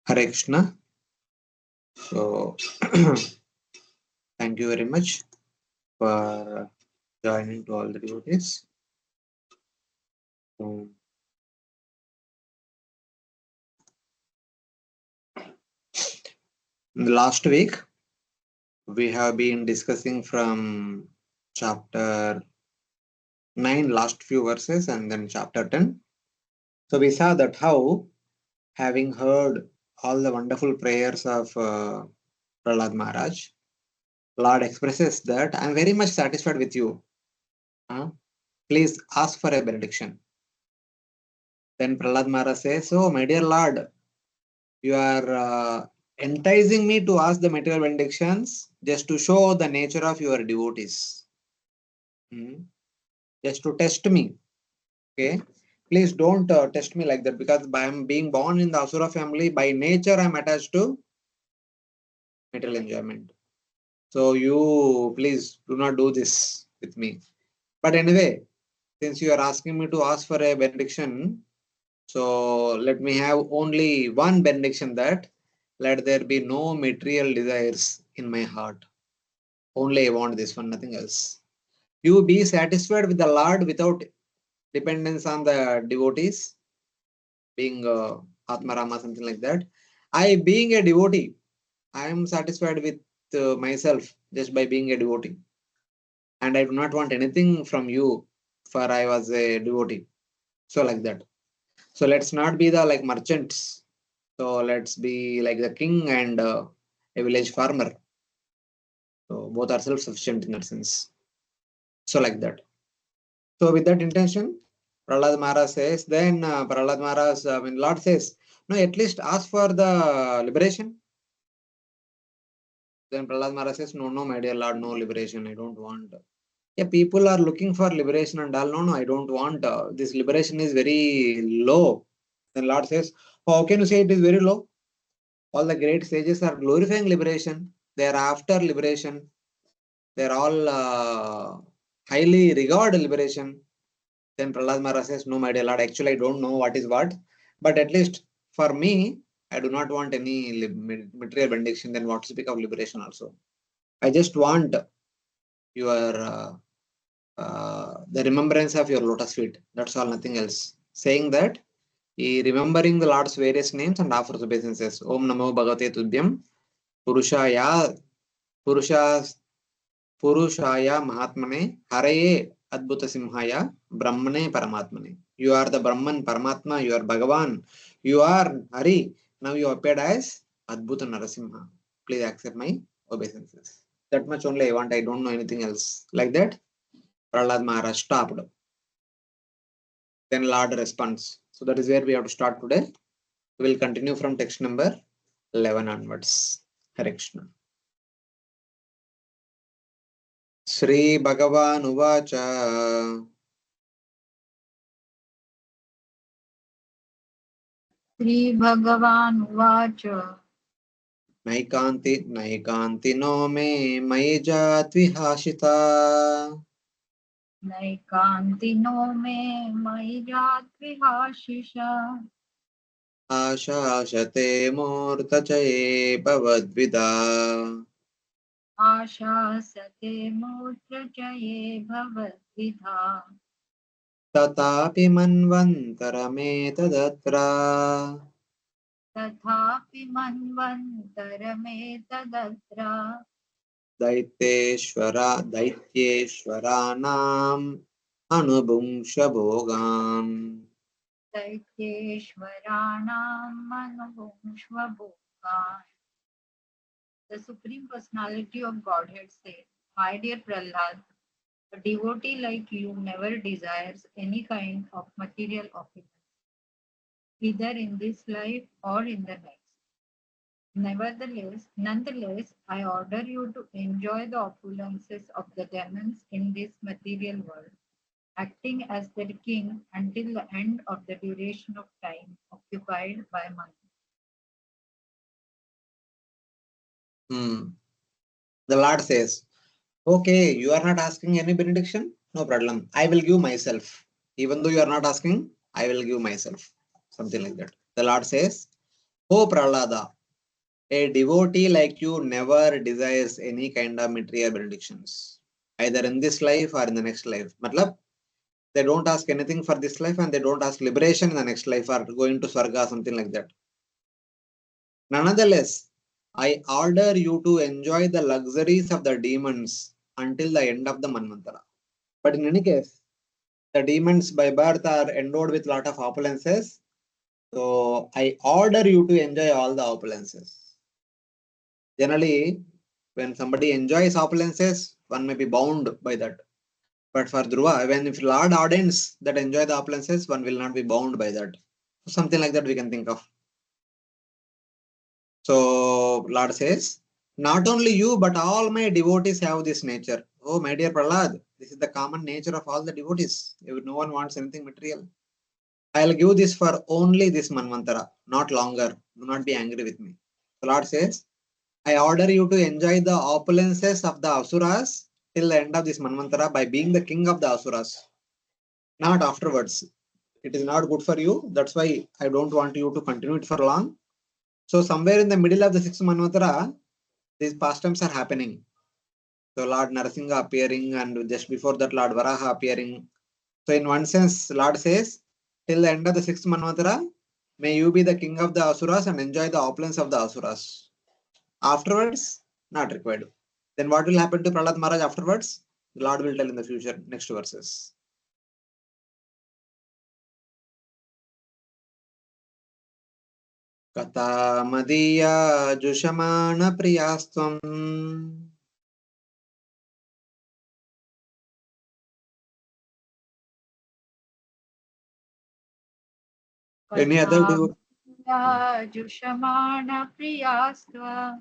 Hare Krishna. So, thank you very much for joining to all the devotees. So, in the last week, we have been discussing from chapter 9, last few verses, and then chapter 10. So, we saw that how, having heard all the wonderful prayers of Prahlad Maharaj, Lord expresses that I am very much satisfied with you. Please ask for a benediction. Then Prahlad Maharaj says, "Oh, my dear Lord, you are enticing me to ask the material benedictions just to show the nature of your devotees. Just to test me. Okay. Please don't test me like that, because by I'm being born in the Asura family, by nature I'm attached to material enjoyment. So you please do not do this with me. But anyway, since you are asking me to ask for a benediction, so let me have only one benediction, that let there be no material desires in my heart. Only I want this one, nothing else. You be satisfied with the Lord without dependence on the devotees, being Atmarama, something like that. I, being a devotee, I am satisfied with myself just by being a devotee. And I do not want anything from you, for I was a devotee. So like that. So let's not be the like merchants. So let's be like the king and a village farmer. So both are self-sufficient in that sense. So like that. So with that intention, Prahlad Maharaj says, then Prahlad Maharaj, when Lord says, no, at least ask for the liberation. Then Prahlad Maharaj says, no, no, my dear Lord, no liberation. I don't want. Yeah, people are looking for liberation and all. No, no, I don't want. This liberation is very low. Then Lord says, oh, how can you say it is very low? All the great sages are glorifying liberation. They are after liberation. They are all highly regard liberation. Then Prahlad Maharaj says, no, my dear Lord, actually I don't know what is what. But at least for me, I do not want any material benediction. Then what to speak of liberation also? I just want your the remembrance of your lotus feet. That's all, nothing else. Saying that, he remembering the Lord's various names and offers obeisances. Om Namo Bhagavate Tudhyam Purushaya Purusha Purushaya Mahatmane Haraye Adbhuta Simhaya Brahmane Paramatmane. You are the Brahman, Paramatma, you are Bhagavan, you are Hari. Now you appeared as Adbhuta Narasimha. Please accept my obeisances. That much only I want, I don't know anything else. Like that, Prahlad Maharaj stopped. Then Lord responds. So that is where we have to start today. We will continue from text number 11 onwards. Hare Krishna. Shri Bhagavan Uvacha. श्रीभगवानुवाच नैकान्ति no मे मयि जात्विहासिता नैकान्तिनो मे मयि जात्विहाशिष आशासते मूर्तचये भवद्विदा आशासते मूर्धजये भवद्विधा तथापि मन्वन्तरमेतदत्र तथापि मन्वन्तरमेतदत्र दैत्येश्वराणाम् अनुभुङ्क्षभोगान् दैत्येश्वराणाम् अनुभुङ्क्ष्वभोगान्. The Supreme Personality of Godhead said, my dear Prahlad, a devotee like you never desires any kind of material opulence, either in this life or in the next. Nonetheless, I order you to enjoy the opulences of the demons in this material world, acting as their king until the end of the duration of time occupied by money. The Lord says, okay, you are not asking any benediction? No problem. I will give myself. Even though you are not asking, I will give myself. Something like that. The Lord says, Oh Prahlada, a devotee like you never desires any kind of material benedictions, either in this life or in the next life. Matlab, they don't ask anything for this life and they don't ask liberation in the next life or going to Swarga, something like that. Nonetheless, I order you to enjoy the luxuries of the demons until the end of the Manvantara. But in any case, the demons by birth are endowed with lot of opulences. So I order you to enjoy all the opulences. Generally, when somebody enjoys opulences, one may be bound by that. But for Dhruva, when if Lord ordains that enjoy the opulences, one will not be bound by that. Something like that we can think of. So Lord says, not only you, but all my devotees have this nature. Oh, my dear Prahlad, this is the common nature of all the devotees. If no one wants anything material, I'll give this for only this Manvantara, not longer. Do not be angry with me. The Lord says, I order you to enjoy the opulences of the Asuras till the end of this Manvantara by being the king of the Asuras, not afterwards. It is not good for you. That's why I don't want you to continue it for long. So somewhere in the middle of the sixth Manvantara, these pastimes are happening. So Lord Narasimha appearing and just before that Lord Varaha appearing. So in one sense, Lord says, till the end of the sixth Manvantara, may you be the king of the Asuras and enjoy the opulence of the Asuras. Afterwards, not required. Then what will happen to Prahlad Maharaj afterwards? The Lord will tell in the future, next verses. Kata Madiya Jushamana Priyastvam. Any other devotee? Jushamaana priyastva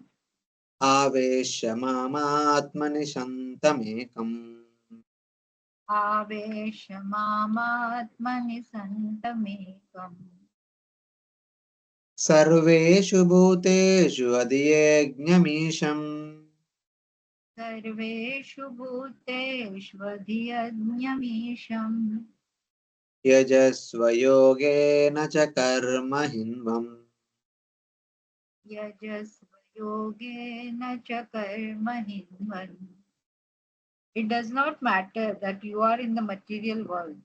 Avesha Mamatmani Shantamekam. Aveshamāmatmani santamekam Sarveshu Bhuteshu Adhyajnamisham. Sarveshu bhuteshvadhyajnamisham Yajasva Yogena Cha Karma Hinvam. Yajasva yogena cha karma hinvan. It does not matter that you are in the material world.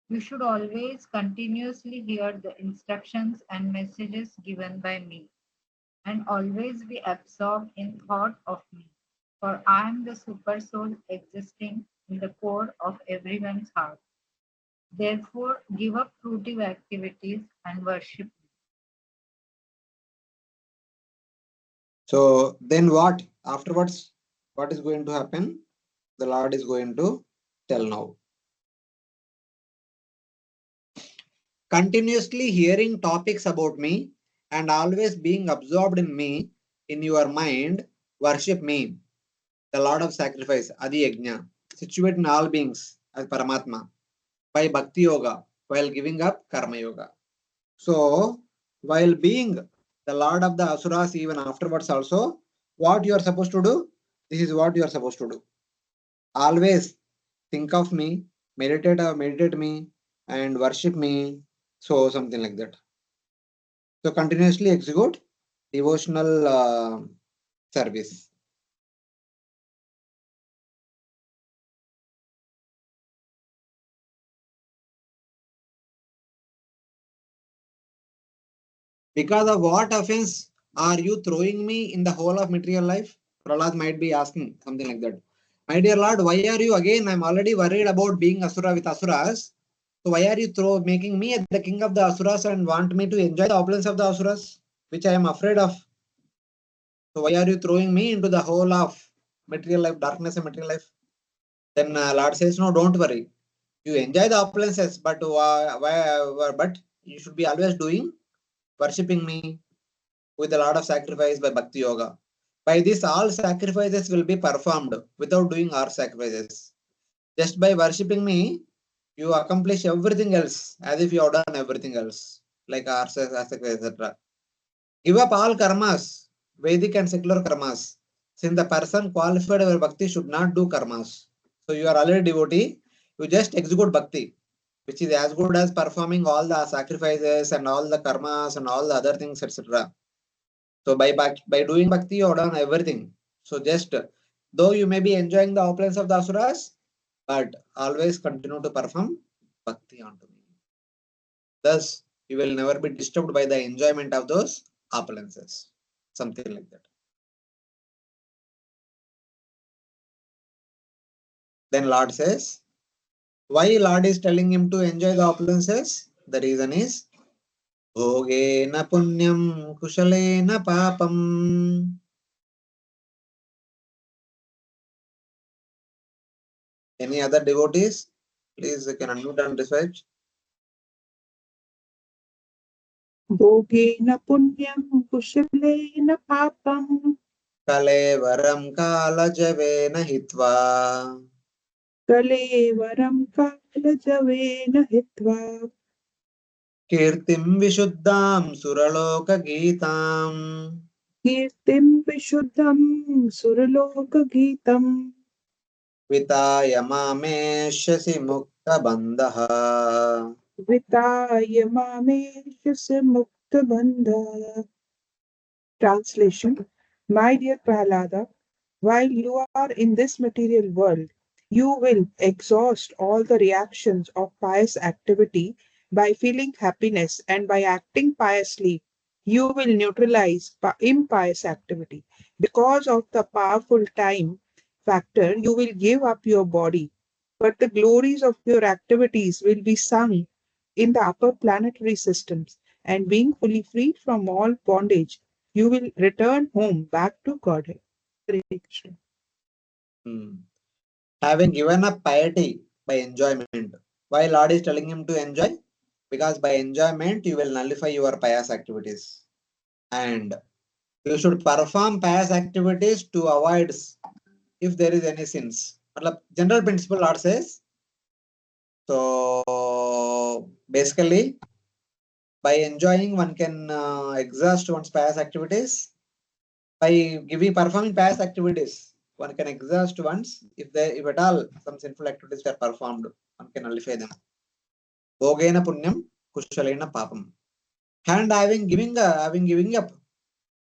You should always continuously hear the instructions and messages given by me, and always be absorbed in thought of me. For I am the super soul existing in the core of everyone's heart. Therefore, give up fruitive activities and worship me. So then what? Afterwards, what is going to happen? The Lord is going to tell now. Continuously hearing topics about me and always being absorbed in me in your mind, worship me, the Lord of sacrifice, Adi Yajna, situate in all beings as Paramatma, by Bhakti Yoga, while giving up Karma Yoga. So, while being the Lord of the Asuras, even afterwards also, what you are supposed to do? This is what you are supposed to do. Always think of me, meditate me, and worship me. So, something like that. So, continuously execute devotional service. Because of what offense are you throwing me in the whole of material life? Prahlad might be asking something like that. My dear Lord, why are you again? I'm already worried about being Asura with Asuras. So why are you making me the king of the Asuras and want me to enjoy the opulence of the Asuras, which I am afraid of? So why are you throwing me into the whole of material life, darkness and material life? Then Lord says, no, don't worry. You enjoy the opulences, but you should be always doing worshipping me with a lot of sacrifice by Bhakti Yoga. By this, all sacrifices will be performed without doing our sacrifices. Just by worshipping me, you accomplish everything else as if you have done everything else, like our sacrifice, etc. Give up all karmas, Vedic and secular karmas. Since the person qualified for bhakti should not do karmas. So you are already devotee, you just execute bhakti, which is as good as performing all the sacrifices and all the karmas and all the other things, etc. So by doing bhakti, you have done everything. So just though you may be enjoying the opulence of the asuras, but always continue to perform bhakti onto me. Thus, you will never be disturbed by the enjoyment of those opulences. Something like that. Then Lord says, why Lord is telling him to enjoy the opulences? The reason is Bhogena punyam kushalena papam. Any other devotees? Please you can unmute and recite. भोगेन पुण्यं कुशलेन पापं Kalevaram kalajavena hitva. कलेवरं कालजवेन हित्वा Kirtim vishuddham suraloka geetam. कीर्तिं विशुद्धं सुरलोकगीतं Vitaya mameshyasi mukta bandha. विताय मामेश मुक्तबन्ध. Translation. My dear Prahlada, while you are in this material world, you will exhaust all the reactions of pious activity by feeling happiness, and by acting piously, you will neutralize impious activity. Because of the powerful time factor, you will give up your body, but the glories of your activities will be sung in the upper planetary systems, and being fully freed from all bondage, you will return home back to Godhead. Hare Krishna. Having given up piety by enjoyment. Why Lord is telling him to enjoy? Because by enjoyment you will nullify your pious activities. And you should perform pious activities to avoid if there is any sins. General principle Lord says. So basically, by enjoying one can exhaust one's pious activities. By performing pious activities, one can exhaust once if at all some sinful activities are performed, one can nullify them. Bhogena punyam kushalena papam. And having giving up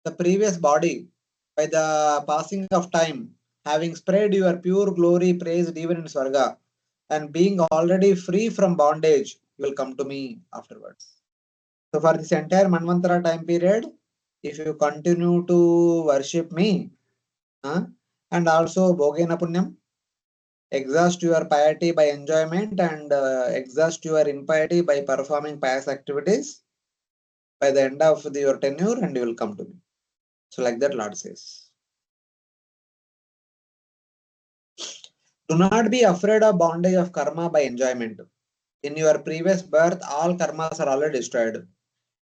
the previous body by the passing of time, having spread your pure glory, praised even in Swarga, and being already free from bondage, you will come to me afterwards. So for this entire Manvantara time period, if you continue to worship me, and also Bhogena Punyam, exhaust your piety by enjoyment and exhaust your impiety by performing pious activities by the end of your tenure, and you will come to me. So like that Lord says. Do not be afraid of bondage of karma by enjoyment. In your previous birth, all karmas are already destroyed.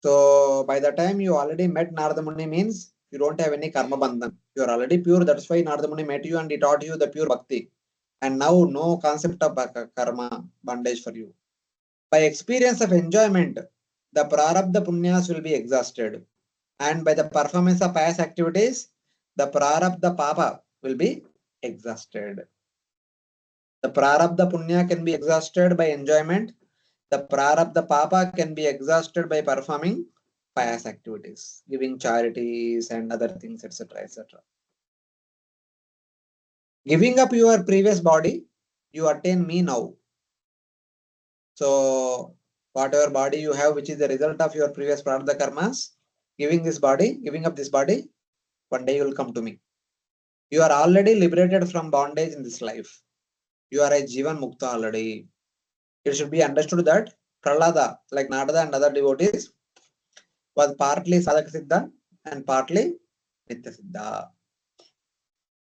So by the time you already met Narada Muni means you don't have any karma bandhan. You are already pure. That's why Narada Muni met you and he taught you the pure bhakti. And now no concept of karma bondage for you. By experience of enjoyment, the prarabdha punyas will be exhausted. And by the performance of pious activities, the prarabdha papa will be exhausted. The prarabdha punya can be exhausted by enjoyment. The prarabdha papa can be exhausted by performing pious activities, giving charities and other things, etc. etc. Giving up your previous body, you attain me now. So, whatever body you have, which is the result of your previous prarabdha karmas, giving up this body, one day you will come to me. You are already liberated from bondage in this life. You are a Jivan Mukta already. It should be understood that Prahlada, like Narada and other devotees, was partly Sadhaka Siddha and partly Nitya Siddha.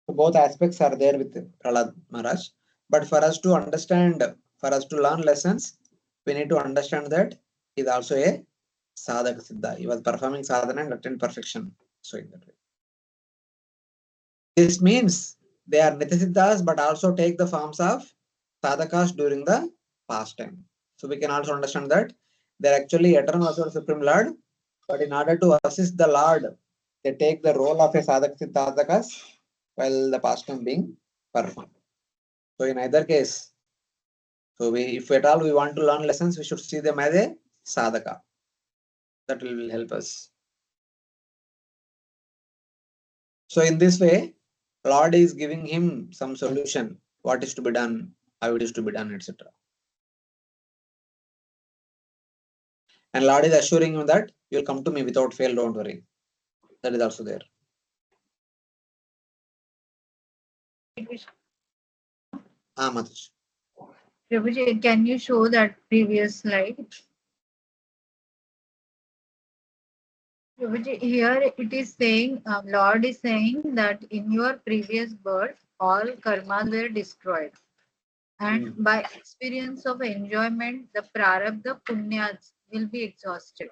So both aspects are there with Prahlad Maharaj. But for us to understand, for us to learn lessons, we need to understand that he is also a Sadhaka Siddha. He was performing sadhana and attained perfection. So in that way. This means they are Nitya Siddhas but also take the forms of sadhakas during the past time. So we can also understand that they are actually eternal also Supreme Lord, but in order to assist the Lord, they take the role of a sadhakas while the pastime being performed. So in either case, so if at all we want to learn lessons, we should see them as a sadhaka. That will help us. So in this way, Lord is giving him some solution, what is to be done, how it is to be done, etc. And Lord is assuring him that you will come to me without fail, don't worry. That is also there. Mataji. Prabhuji, can you show that previous slide? Prabhuji, here it is saying, Lord is saying that in your previous birth, all karmas were destroyed. And by experience of enjoyment, the prarabdha punyas will be exhausted.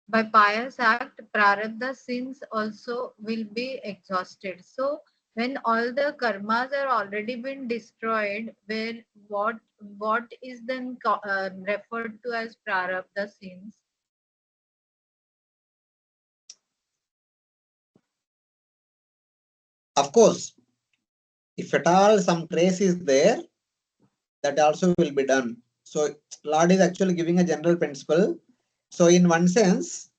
By pious act, prarabdha sins also will be exhausted. So when all the karmas are already been destroyed, where what is then referred to as prarabdha sins? Of course, if at all some trace is there, that also will be done. So Lord is actually giving a general principle. So in one sense,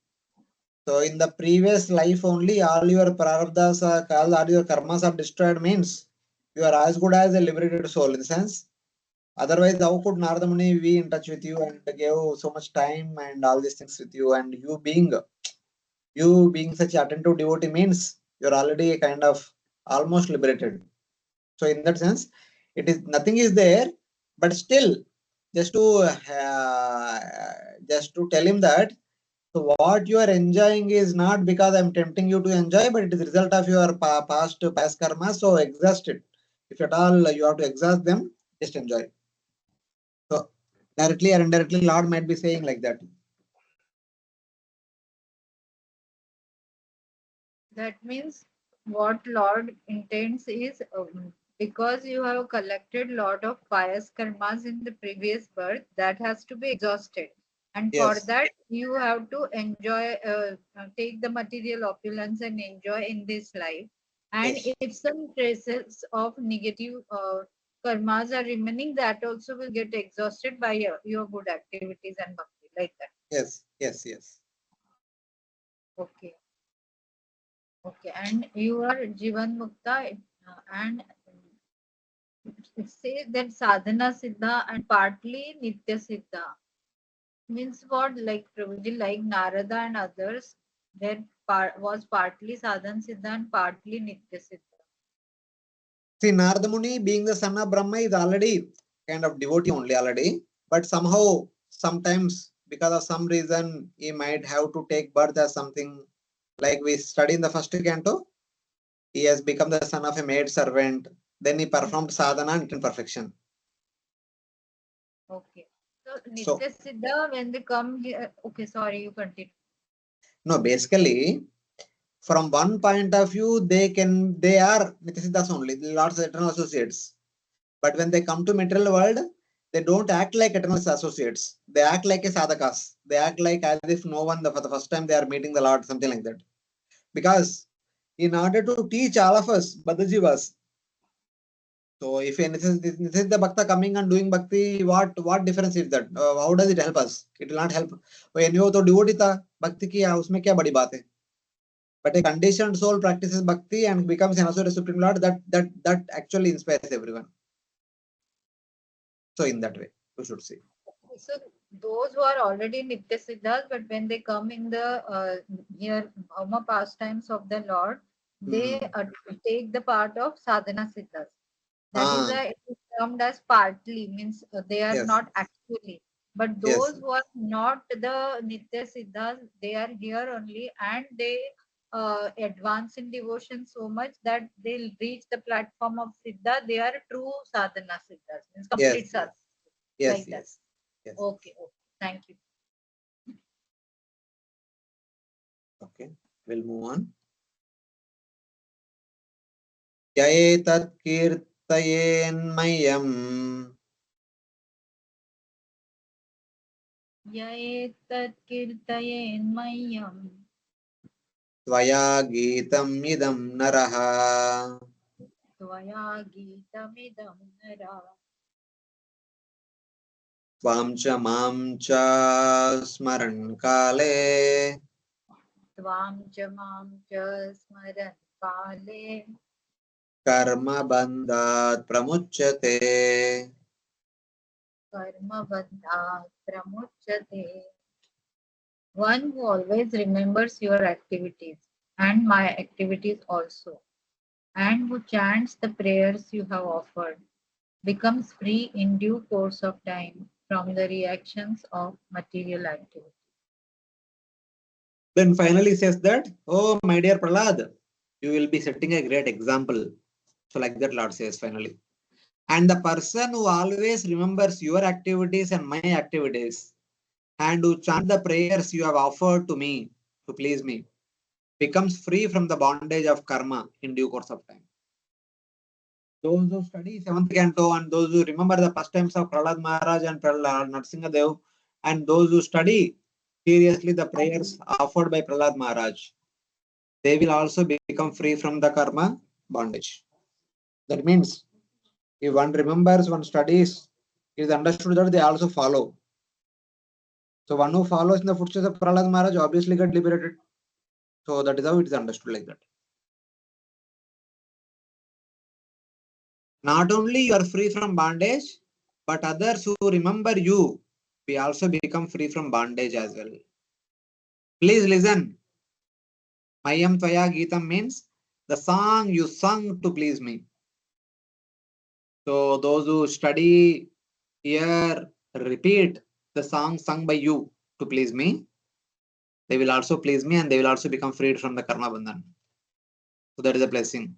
so in the previous life only, all your prarabdhas, all your karmas are destroyed means you are as good as a liberated soul in the sense. Otherwise, how could Narada Muni be in touch with you and gave so much time and all these things with you, and you being such attentive devotee means you're already a kind of almost liberated. So in that sense, it is nothing is there, but still just to tell him that so what you are enjoying is not because I'm tempting you to enjoy, but it is result of your past karma. So exhaust it. If at all you have to exhaust them, just enjoy. So directly or indirectly, Lord might be saying like that. That means what Lord intends is because you have collected lot of pious karmas in the previous birth, that has to be exhausted. And for Yes, that, you have to enjoy, take the material opulence and enjoy in this life. And yes, if some traces of negative karmas are remaining, that also will get exhausted by your good activities and bhakti, like that. yes, yes, yes. Okay. Okay, and you are Jivan Mukta, and it says that sadhana siddha and partly nitya siddha. Means what? Like Prabhuji, like Narada and others, there was partly sadhana siddha and partly nitya siddha. See, Narada Muni being the son of Brahma is already kind of devotee only already, but somehow, sometimes because of some reason, he might have to take birth as something like we study in the first canto. He has become the son of a maid servant. Then he performed sadhana and in perfection. Okay. So So, nitya siddha, when they come here, okay, sorry, you continue. no, basically, from one point of view, they are Nitya only, the Lord's eternal associates. But when they come to material world, they don't act like eternal associates. They act like a sadhakas. They act like as if no one, for the first time they are meeting the Lord, something like that. Because in order to teach all of us, Badajivas, so if this is the bhakta coming and doing bhakti, what difference is that? How does it help us? It will not help. When you to devotee था, bhakti किया, उसमें क्या बड़ी बात है? But a conditioned soul practices bhakti and becomes an associate of Supreme Lord. That actually inspires everyone. So in that way, we should see. So those who are already nitya siddhas, but when they come in the here Bhauma pastimes of the Lord, they take the part of sadhana siddhas. That is Ah, why it is termed as partly, means they are yes, not actually. But yes, those who are not the nitya siddhas, they are here only, and they advance in devotion so much that they'll reach the platform of siddha. They are true sadhana siddhas, means yes, complete yes, sadhana, yes, like that. yes, yes. Okay, okay. Thank you. Okay, we'll move on. Yaetat kirtayenmayam Yaetat kirtayenmayam tvaya geetam idam naraha tvaya geetamidam nara tvam cha mam cha smaran kale tvam cha mam cha smaran kale karma bandhat pramuchyate. karma bandhat pramuchyate. One who always remembers your activities and my activities also, and who chants the prayers you have offered, becomes free in due course of time from the reactions of material activity. Then finally says that, oh my dear Prahlad, you will be setting a great example. So like that Lord says finally. And the person who always remembers your activities and my activities and who chant the prayers you have offered to me to please me becomes free from the bondage of karma in due course of time. Those who study seventh canto and those who remember the pastimes of Prahlad Maharaj and Prahlad Narsingadev and those who study seriously the prayers offered by Prahlad Maharaj, they will also become free from the karma bondage. That means if one remembers, one studies, it is understood that they also follow. So one who follows in the footsteps of Prahlad Maharaj obviously get liberated. So that is how it is understood like that. Not only you are free from bondage, but others who remember you, we also become free from bondage as well. Please listen. Mayam Tvaya Geetam means the song you sung to please me. So those who study, hear, repeat the song sung by you to please me, they will also please me and they will also become freed from the karma bandhan. So that is a blessing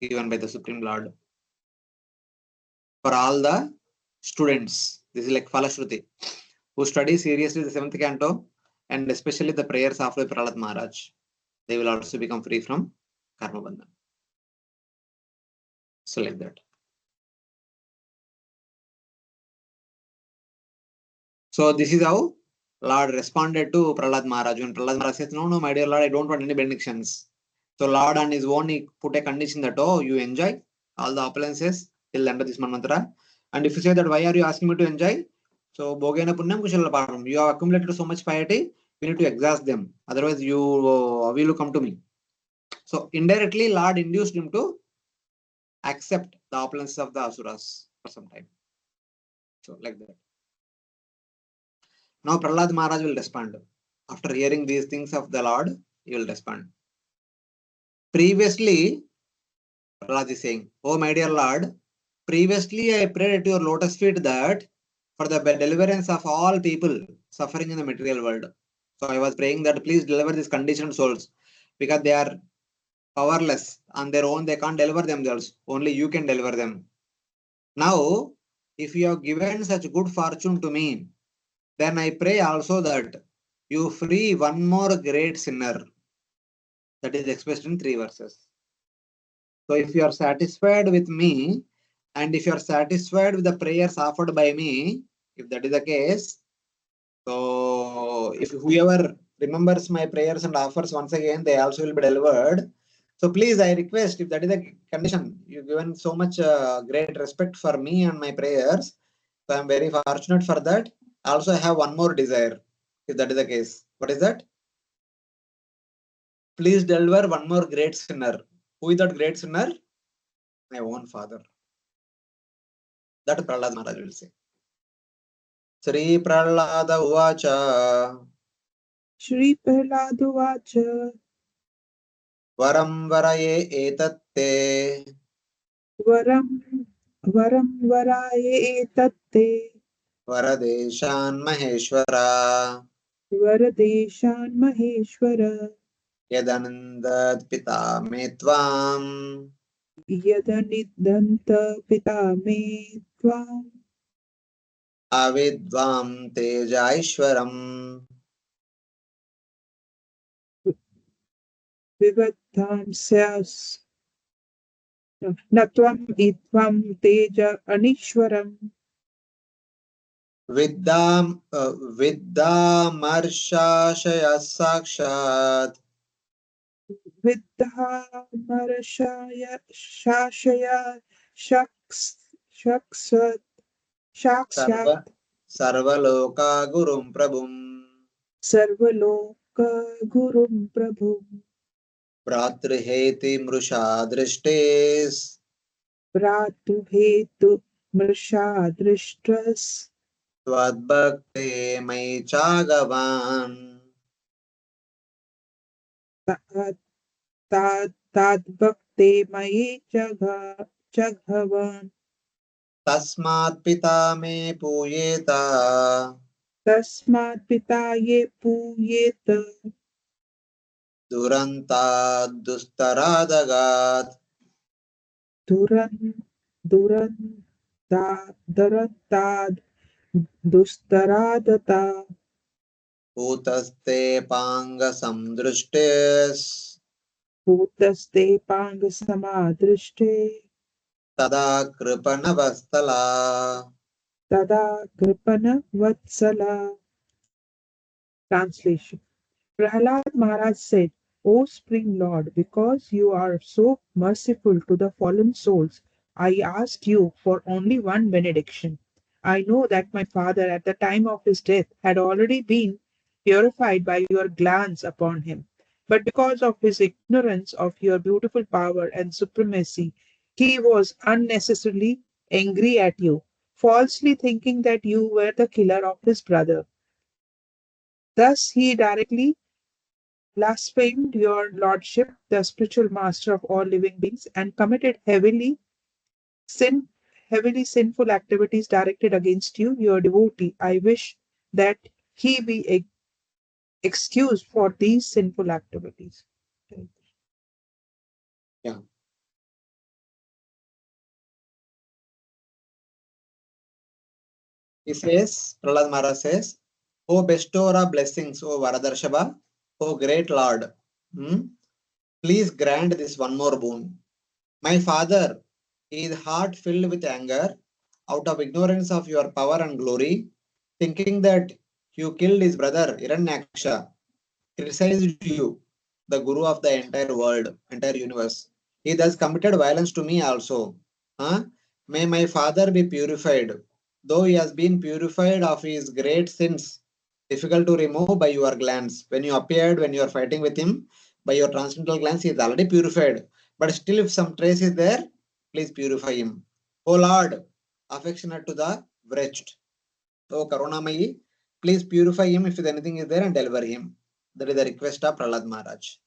given by the Supreme Lord for all the students. This is like Falashruti, who study seriously the seventh canto and especially the prayers of Prahlad Maharaj. They will also become free from karma bandhan. So like that. So this is how Lord responded to Prahlad Maharaj. When Prahlad Maharaj says, no, my dear Lord, I don't want any benedictions. So Lord on his own, he put a condition that, oh, you enjoy all the opulences till the end of this mantra. And if you say that, why are you asking me to enjoy? So, Bhogena Punyam Kushala Param. You have accumulated so much piety, we need to exhaust them. Otherwise, you will come to me. So, indirectly, Lord induced him to accept the opulences of the Asuras for some time. So, like that. Now, Prahlad Maharaj will respond. After hearing these things of the Lord, he will respond. Previously, Prahlad is saying, oh my dear Lord, previously I prayed at your lotus feet that for the deliverance of all people suffering in the material world. So I was praying that please deliver these conditioned souls because they are powerless on their own. They can't deliver themselves. Only you can deliver them. Now, if you have given such good fortune to me, then I pray also that you free one more great sinner. That is expressed in 3 verses. So if you are satisfied with me, and if you are satisfied with the prayers offered by me, if that is the case, so if whoever remembers my prayers and offers once again, they also will be delivered. So please, I request, if that is the condition, you've given so much great respect for me and my prayers. So I'm very fortunate for that. Also, I have one more desire, if that is the case. What is that? Please deliver one more great sinner. Who is that great sinner? My own father. That Prahlad Maharaj will say. Sri Prahlada Uvacha Shri Prahladuvacha Varam Varaye Etatte Varam Varam Varaye Etatte Varadeshan Maheshwara Varadeshan Maheshwara Yadanandat Pita Me Tvam Yadanidanta Pita Me Tvam Avidvam Tejaishwaram Vivaddham Syas Natvam Itvam Teja Anishwaram Viddam Viddamarshashaya Sakshat Viddhamarashaya Shashaya Shaksat Shakshat Sarva Sarvaloka Gurum Prabhum. Sarvaloka Gurum Prabhu. भ्रातृहेति मृषा दृष्टेस् भ्रातुहेतु मृषा दृष्टस् त्वद्भक्ते मयि चागवान् ताद्भक्ते मयि च भवान् तस्मात् पिता मे पूयेत तस्मात् पिता ये पूयेत दुरन्तात् दुस्तरादगात् दुरन् दुरन्ताद् दुस्तरादता भूतस्ते पाङ्गसंदृष्टेस् भूतस्ते पाङ्गसमादृष्टे तदा कृपणवस्तला तदा कृपण वत्सला. Translation. Prahlad Maharaj said, O Supreme Lord, because you are so merciful to the fallen souls, I ask you for only one benediction. I know that my father at the time of his death had already been purified by your glance upon him. But because of his ignorance of your beautiful power and supremacy, he was unnecessarily angry at you, falsely thinking that you were the killer of his brother. Thus, he directly blasphemed your lordship, the spiritual master of all living beings, and committed sin, heavily sinful activities directed against you, your devotee. I wish that he be excused for these sinful activities. Yeah. He says, Prahlad Maharaj says, O bestower of blessings, O Varadarshava, O great Lord, please grant this one more boon. My father is heart filled with anger out of ignorance of your power and glory, thinking that you killed his brother Hiranyaksha, criticized you, the guru of the entire world, entire universe. He thus committed violence to me also. Huh? May my father be purified, though he has been purified of his great sins, difficult to remove by your glance. When you appeared, when you are fighting with him, by your transcendental glance, he is already purified. But still, if some trace is there, please purify him. O Lord, affectionate to the wretched. O Karunamayi, please purify him if anything is there and deliver him. That is the request of Prahlad Maharaj.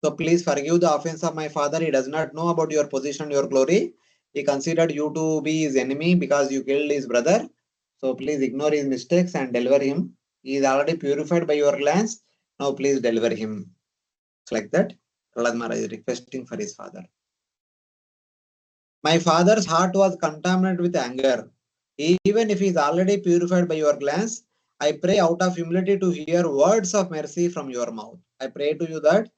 So please forgive the offense of my father. He does not know about your position and your glory. He considered you to be his enemy because you killed his brother. So please ignore his mistakes and deliver him. He is already purified by your glance. Now please deliver him. It's like that. Prahlad Maharaj is requesting for his father. My father's heart was contaminated with anger. Even if he is already purified by your glance, I pray out of humility to hear words of mercy from your mouth. I pray to you that,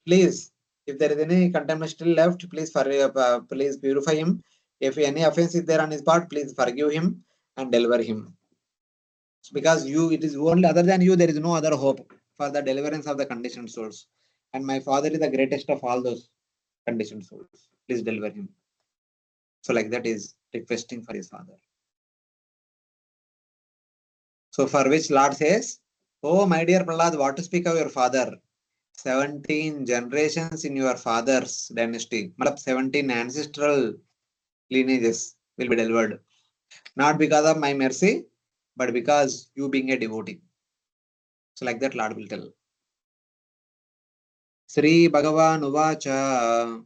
please, if there is any contamination still left, please purify him. If any offense is there on his part, please forgive him and deliver him. Because it is only other than you, there is no other hope for the deliverance of the conditioned souls. And my father is the greatest of all those conditioned souls. Please deliver him. So like that is requesting for his father. So for which Lord says, oh my dear Prahlad, what to speak of your father? 17 generations in your father's dynasty, 17 ancestral lineages will be delivered. Not because of my mercy, but because you being a devotee. So like that Lord will tell. Sri Bhagavan Uvacha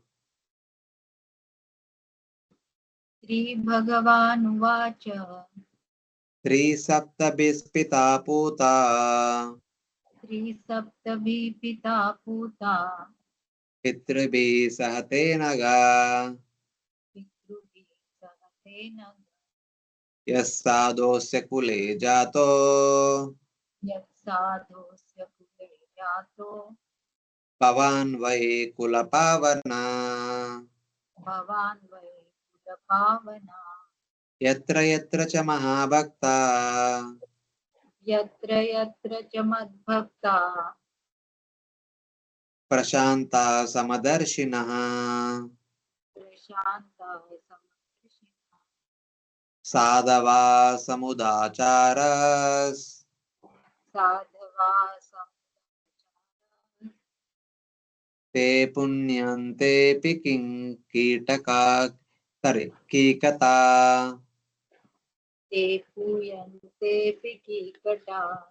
श्रीभगवानुवाच Sri Sapta Bispita Puta त्रिसप्तभिपिता पूता Pitribhi Sahate Naga पितृभिः सह तेन Yasadosya Kule Jato यत्साधोऽस्य कुले जातो Pavan Vai Kulapavana भवान् वै कुलपावना Yatra Yatra Cha Mahabhakta यत्र यत्र च मद्भक्ता Prashanta Samadarshinaha प्रशान्ताः समदर्शिनः Sadhava Samudacharas साधवा समुदाय Te punyante piking kitaka. Sorry, kikata. Te puyante pikikata.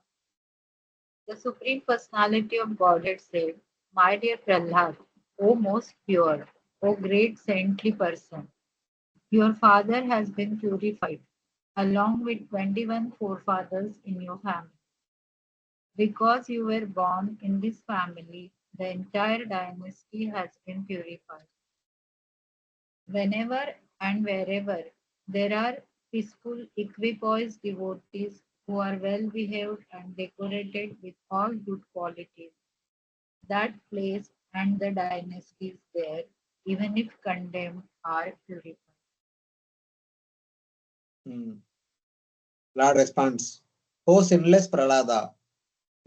The Supreme Personality of Godhead said, My dear Prahlad, O most pure, O great saintly person, your father has been purified, along with 21 forefathers in your family. Because you were born in this family, the entire dynasty has been purified. Whenever and wherever there are peaceful, equipoised devotees who are well behaved and decorated with all good qualities, that place and the dynasties there, even if condemned, are purified. Lord responds, O sinless Prahlada,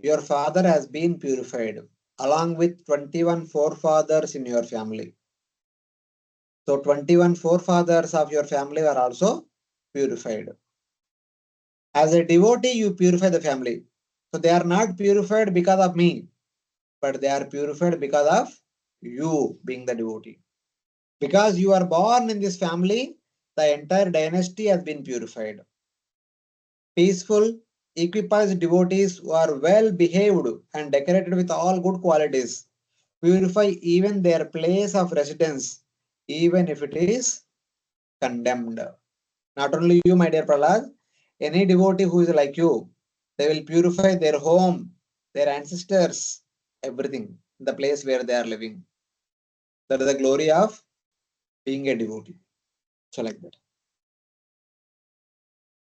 your father has been purified, along with 21 forefathers in your family. So 21 forefathers of your family are also purified. As a devotee, you purify the family. So they are not purified because of me, but they are purified because of you being the devotee. Because you are born in this family, the entire dynasty has been purified. Peaceful, equipped devotees who are well behaved and decorated with all good qualities purify even their place of residence, even if it is condemned. Not only you, my dear Prahlad, any devotee who is like you, they will purify their home, their ancestors, everything, the place where they are living. That is the glory of being a devotee. So, like that.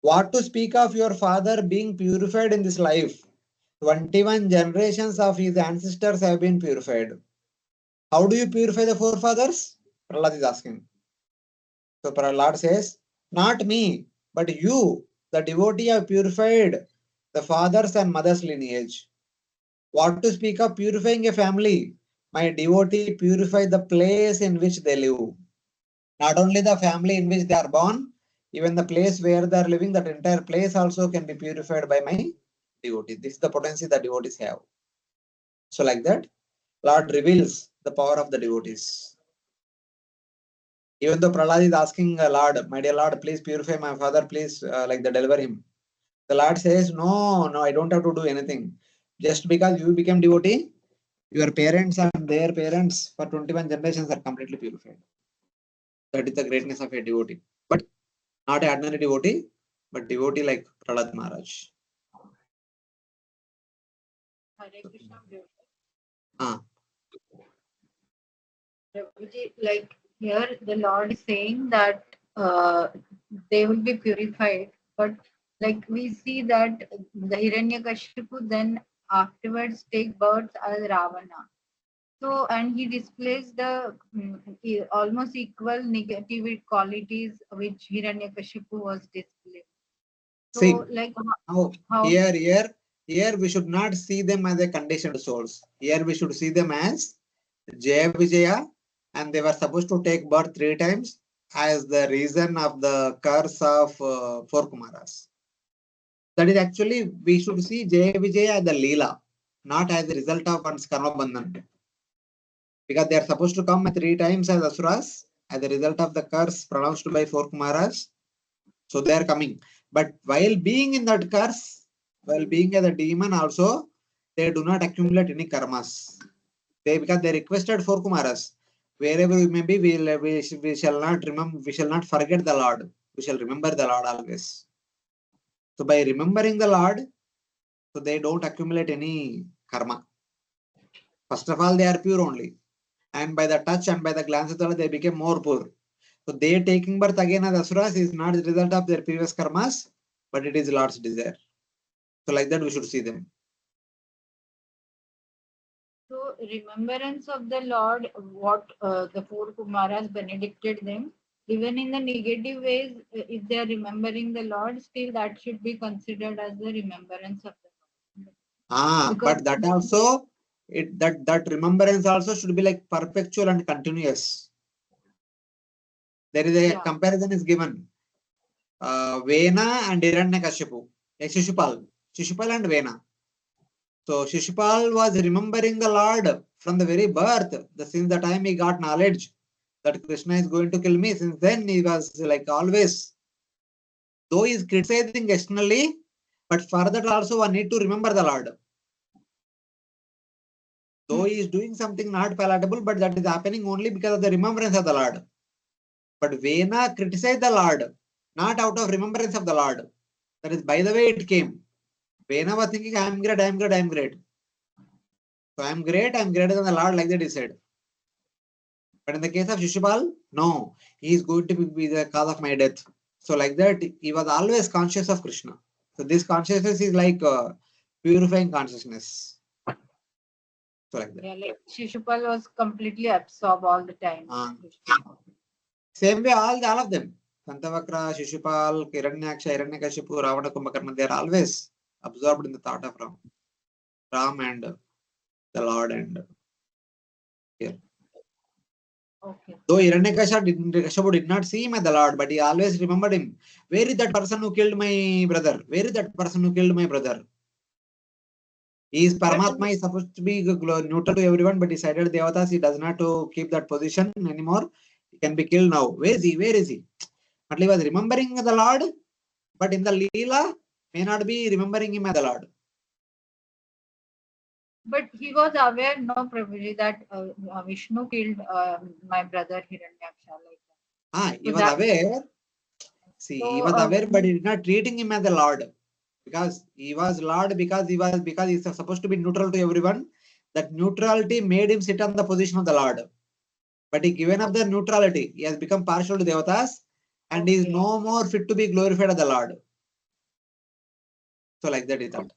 What to speak of your father being purified in this life? 21 generations of his ancestors have been purified. How do you purify the forefathers? Prahlad is asking. So Prahlad says, not me, but you, the devotee, have purified the father's and mother's lineage. What to speak of purifying a family? My devotee purify the place in which they live. Not only the family in which they are born, even the place where they are living, that entire place also can be purified by my devotee. This is the potency that devotees have. So, like that, Lord reveals the power of the devotees. Even though Prahlad is asking Lord, my dear Lord, please purify my father, please like that deliver him. The Lord says, no, no, I don't have to do anything. Just because you became devotee, your parents and their parents for 21 generations are completely purified. That is the greatness of a devotee. But not an ordinary devotee, but devotee like Prahlad Maharaj. Hare Krishna, Ah, Prabhuji, like here the Lord is saying that they will be purified, but like we see that the Hiranyakashipu then afterwards take birth as Ravana. So and he displays the almost equal negative qualities which Hiranyakashipu was displaying. see, So like now how here we should not see them as a conditioned souls. Here we should see them as Jaya Vijaya, and they were supposed to take birth 3 times as the reason of the curse of four Kumaras. That is actually, we should see Jaya Vijaya as the Leela, not as a result of one's karma bandhan. Because they are supposed to come 3 times as Asuras as a result of the curse pronounced by four Kumaras. So they are coming. But while being in that curse, while being as a demon also, they do not accumulate any karmas. Because they requested four Kumaras. Wherever we may be, we shall not remember, we shall not forget the Lord. We shall remember the Lord always. So by remembering the Lord, so they don't accumulate any karma. First of all, they are pure only. And by the touch and by the glance of the Lord, they became more pure. So they taking birth again as Asuras is not the result of their previous karmas, but it is Lord's desire. So like that we should see them. so remembrance of the Lord, what the four Kumaras benedicted them, even in the negative ways, if they are remembering the Lord, still that should be considered as the remembrance of the Lord. Because But that also, that remembrance also should be like perpetual and continuous. There is a yeah, comparison is given. Vena and Hiranyakashipu. Shishupal. Shishupal and Vena. So Shishupal was remembering the Lord from the very birth, since the time he got knowledge that Krishna is going to kill me, since then he was like always, though he is criticizing externally, but for that also one need to remember the Lord. Though he is doing something not palatable, but that is happening only because of the remembrance of the Lord. But Vena criticized the Lord, not out of remembrance of the Lord. That is by the way it came. Vena was thinking, I am great, I am great, I am great. So I am greater than the Lord, like that he said. But in the case of Shishupal, no, he is going to be the cause of my death. So like that, he was always conscious of Krishna. So this consciousness is like purifying consciousness. So like that. Yeah, like Shishupal was completely absorbed all the time. Same way, all of them. Santavakra, Shishupal, Hiranyaksha, Hiranyakashipu, Ravana, Kumbhakarna, they are always absorbed in the thought of Ram and the Lord and here. Okay. Though Hiranyakashipu did not see him as the Lord, but he always remembered him. Where is that person who killed my brother? Where is that person who killed my brother? He is Paramatma, he is supposed to be neutral to everyone, but decided Devatas, he does not to keep that position anymore. He can be killed now. Where is he? Where is he? But he was remembering the Lord, but in the Leela, may not be remembering him as the Lord. But he was aware, no, Prabhuji, that Vishnu killed my brother Hiranyaksha. Like He so was aware. See, he was aware, but he did not treating him as the Lord. Because he was Lord, because he is supposed to be neutral to everyone. That neutrality made him sit on the position of the Lord. But he given up the neutrality. He has become partial to Devatas, and he is no more fit to be glorified as the Lord. So like that he thought.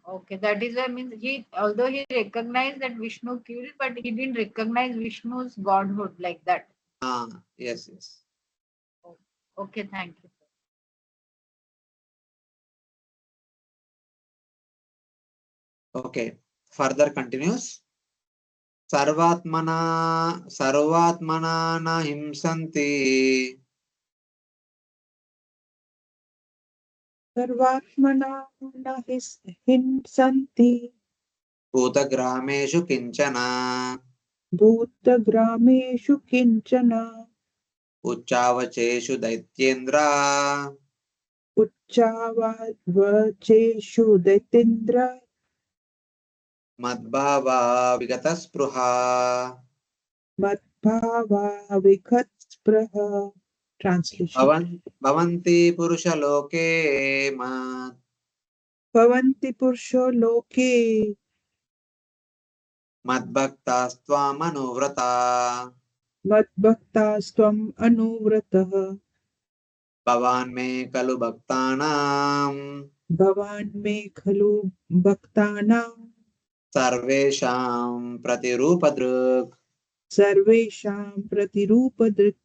Okay, that is why means although he recognized that Vishnu killed, but he didn't recognize Vishnu's godhood like that. Yes. Okay, thank you. Okay. Further continues. Sarvatmana na himsanti. Sarvatmana na hinsanti Bhutagrameshu kinchana. bhutagrameshu kinchana Uchavacheshu daityendra. ucchavacheshu daitendra Madbhava vigataspruha. madbhava vikhatspraha. Translation. Bhavanti purushaloke mat. Bhavanti purusho loke Madbhaktastvamanuvrata. madbhaktastam anuvratah Bhavan me kalu bhaktanam. bhavan me khalu bhaktanam Sarvesham pratirupadruk. sarvesham pratirupadrik.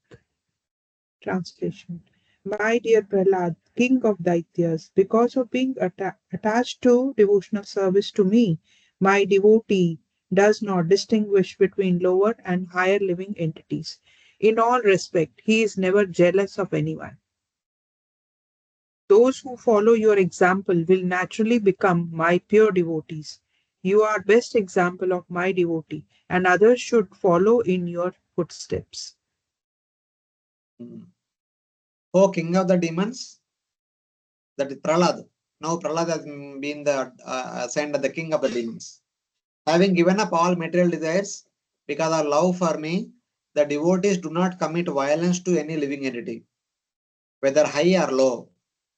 Translation. My dear Prahlad, king of Daityas, because of being attached to devotional service to me, my devotee does not distinguish between lower and higher living entities. In all respect, he is never jealous of anyone. Those who follow your example will naturally become my pure devotees. You are best example of my devotee, and others should follow in your footsteps. O king of the demons, that is Prahlad. Now Prahlad has been assigned as the king of the demons. Having given up all material desires because of love for me, the devotees do not commit violence to any living entity, whether high or low.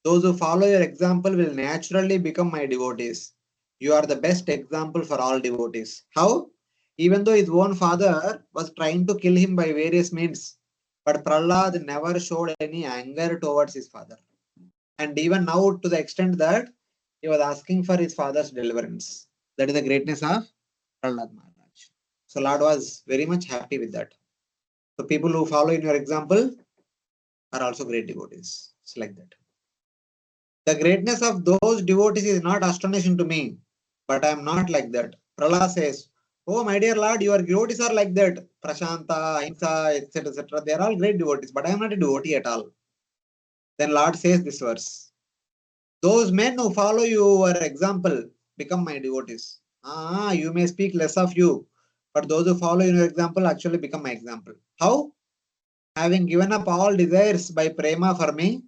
Those who follow your example will naturally become my devotees. You are the best example for all devotees. How? Even though his own father was trying to kill him by various means, but Prahlad never showed any anger towards his father. And even now, to the extent that he was asking for his father's deliverance. That is the greatness of Prahlad Maharaj. So Lord was very much happy with that. So people who follow in your example are also great devotees. It's like that. The greatness of those devotees is not astonishing to me, but I am not like that. Prahlad says, oh my dear Lord, your devotees are like that. Prashanta, Ahimsa, etc. etc. They are all great devotees, but I am not a devotee at all. Then Lord says this verse. Those men who follow your example become my devotees. You may speak less of you, But those who follow your example actually become my example. How? Having given up all desires by prema for me,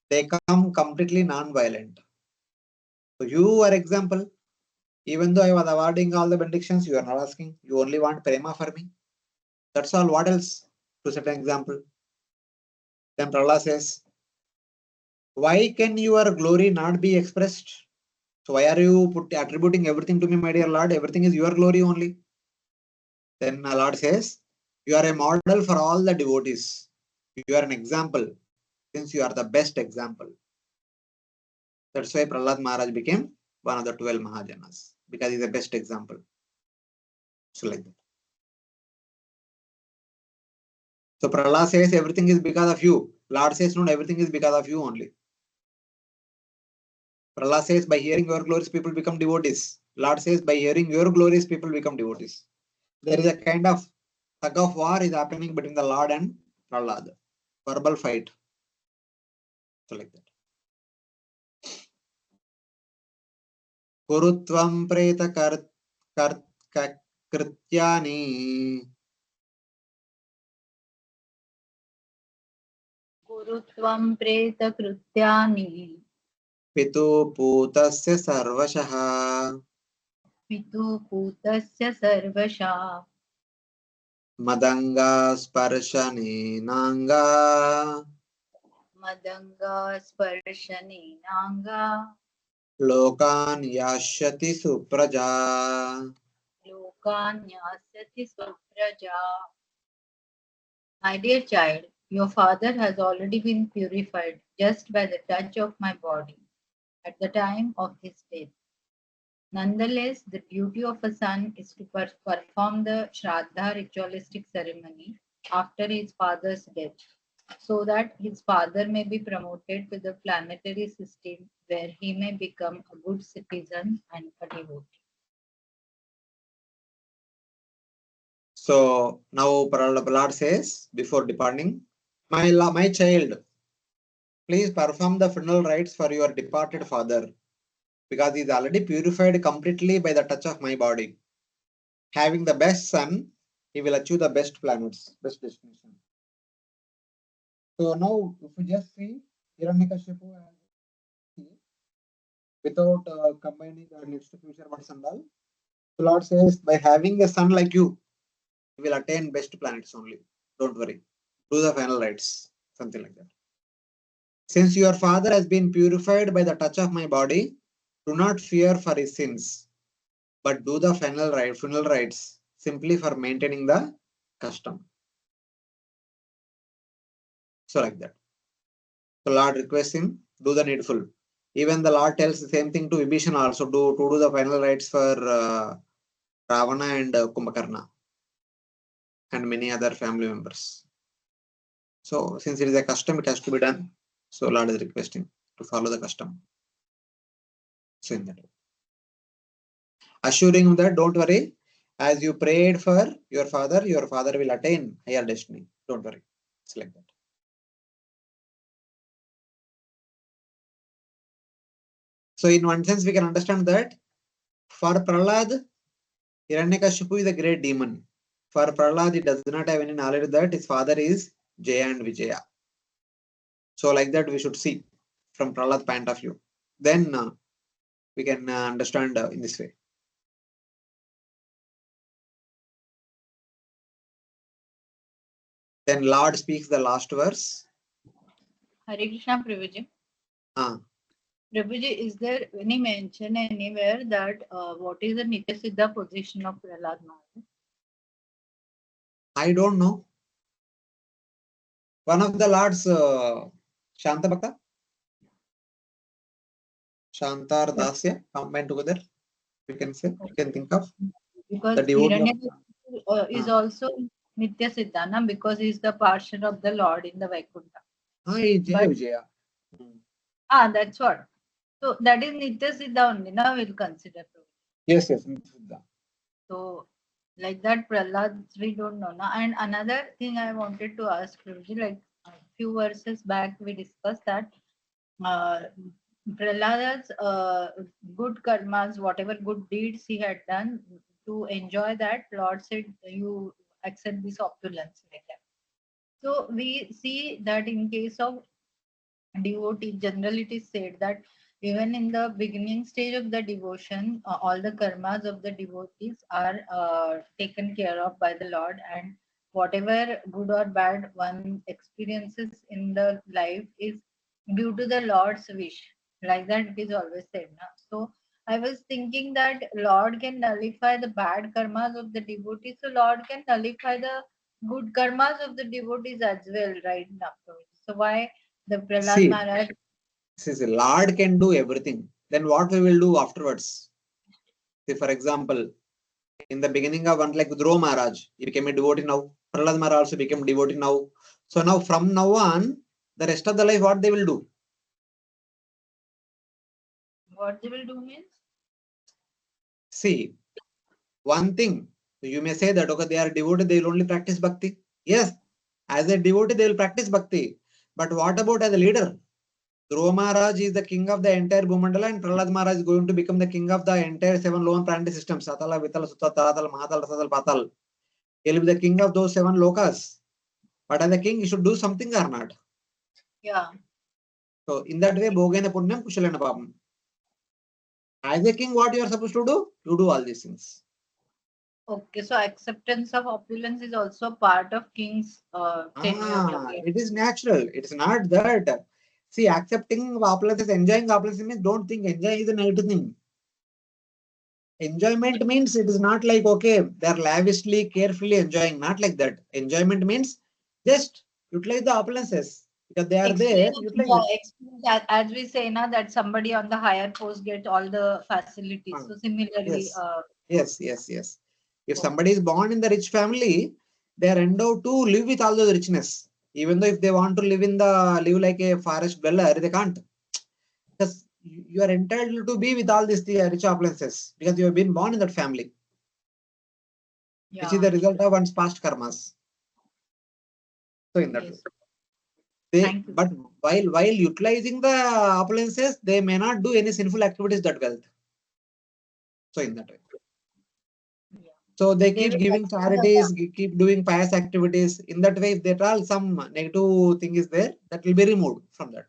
they come completely non-violent. So you are example. Even though I was awarding all the benedictions, you are not asking. You only want prema for me. That's all. What else? To set an example. Then Prahlada says, why can your glory not be expressed? So why are you attributing everything to me, my dear Lord? Everything is your glory only. Then the Lord says, you are a model for all the devotees. You are an example, since you are the best example. That's why Prahlad Maharaj became one of the 12 Mahajanas, because he's the best example. So like that. So Prahlad says everything is because of you. Lord says no, everything is because of you only. Prahlad says by hearing your glories, people become devotees. Lord says by hearing your glories, people become devotees. There is a kind of tug of war is happening between the Lord and Prahlad. Verbal fight. So like that. Kurutvam preta krityani Kurutvam preta krityani pitu putasya sarvashaha pitu putasya sarvasha madanga sparshani nanga madanga sparshani nanga lokan yashyati supraja. lokanyasati supraja. My dear child, your father has already been purified just by the touch of my body at the time of his death. Nonetheless, the duty of a son is to perform the Shraddha ritualistic ceremony after his father's death, so that his father may be promoted to the planetary system where he may become a good citizen and a devotee. So now Prahlad says before departing, my child, please perform the funeral rites for your departed father, because he is already purified completely by the touch of my body. Having the best son, he will achieve the best planets, best destination. So now, if you just see Hiranyakashipu without combining the next future words and all, the Lord says, by having a son like you, you will attain best planets only. Don't worry. Do the final rites, something like that. Since your father has been purified by the touch of my body, do not fear for his sins, but do the funeral rites simply for maintaining the custom. So like that. The Lord requests him, do the needful. Even the Lord tells the same thing to Vibhishan also, to do the final rites for Ravana and Kumbhakarna and many other family members. So since it is a custom, it has to be done. So Lord is requesting to follow the custom. So in that way. Assuring him that don't worry, as you prayed for your father will attain higher destiny. Don't worry. It's like that. So in one sense, we can understand that for Prahlad, Hiranyakashipu is a great demon. For Prahlad, he does not have any knowledge that his father is Jaya and Vijaya. So like that, we should see from Prahlad's point of view. Then we can understand in this way. Then Lord speaks the last verse. Hare Krishna Prabhuji. Ah. Prabhuji, is there any mention anywhere that what is the Nitya Siddha position of Prahlad Maharaj? I don't know. One of the Lord's Shanta Bhakta, Shanta or Dasya combined together, we can say, we can think of Because the devotee of Hiranyakashipu is also Nitya Siddhana because he is the partial of the Lord in the Vaikuntha. Jaya Vijaya. That's what. So that is Nitya Siddha only. Now we'll consider. Yes, Nitya Siddha. So like that Prahlad, we don't know. Now, and another thing I wanted to ask Prabhuji, like a few verses back we discussed that Prahlad's good karmas, whatever good deeds he had done to enjoy that, Lord said, you accept this opulence like that. So we see that in case of devotee, generally it is said that even in the beginning stage of the devotion, all the karmas of the devotees are taken care of by the Lord, and whatever good or bad one experiences in the life is due to the Lord's wish. Like that, it is always said. Na? So I was thinking that Lord can nullify the bad karmas of the devotees, so Lord can nullify the good karmas of the devotees as well, right? Now, so why the Prahlad See, Maharaj? since the Lord can do everything, then what we will do afterwards? See, for example, in the beginning of one like Dhruva Maharaj, he became a devotee now. Prahlad Maharaj also became devotee now. So now from now on, the rest of the life, what they will do? What they will do means? See, one thing, you may say that okay, they are devoted, they will only practice bhakti. Yes, as a devotee, they will practice bhakti. But what about as a leader? Dhruva Maharaj is the king of the entire Bhumandala, and Prahlad Maharaj is going to become the king of the entire seven lower planetary systems. Satala, Vitala, Sutta, Taratal, Mahatal, Rasatal, Patal. He will be the king of those seven lokas. But as a king, he should do something or not. Yeah. So in that way, Bhogena Punyam, Kushalena Papam. As a king, what you are supposed to do? You do all these things. Okay. So acceptance of opulence is also part of king's tenure. Like It is natural. It's not that. See, accepting opulence, enjoying opulence means don't think enjoy is a negative thing. Enjoyment means it is not like okay, they're lavishly, carefully enjoying. Not like that. Enjoyment means just utilize the opulences because they are there. experience, Utilize yeah, it. experience as we say now that somebody on the higher post get all the facilities. Ah, So similarly, yes, yes. If oh, somebody is born in the rich family, they are endowed to live with all those richness. Even though if they want to live like a forest dweller, they can't. Because you are entitled to be with all these rich opulences because you have been born in that family, which is yeah, the result of one's past karmas. So in that way, yes. they Thank you. but while utilizing the opulences, they may not do any sinful activities that wealth. So in that way, Yeah. so they They keep will giving accept the charities, keep doing pious activities. In that way, if there are some negative thing is there, that will be removed from that.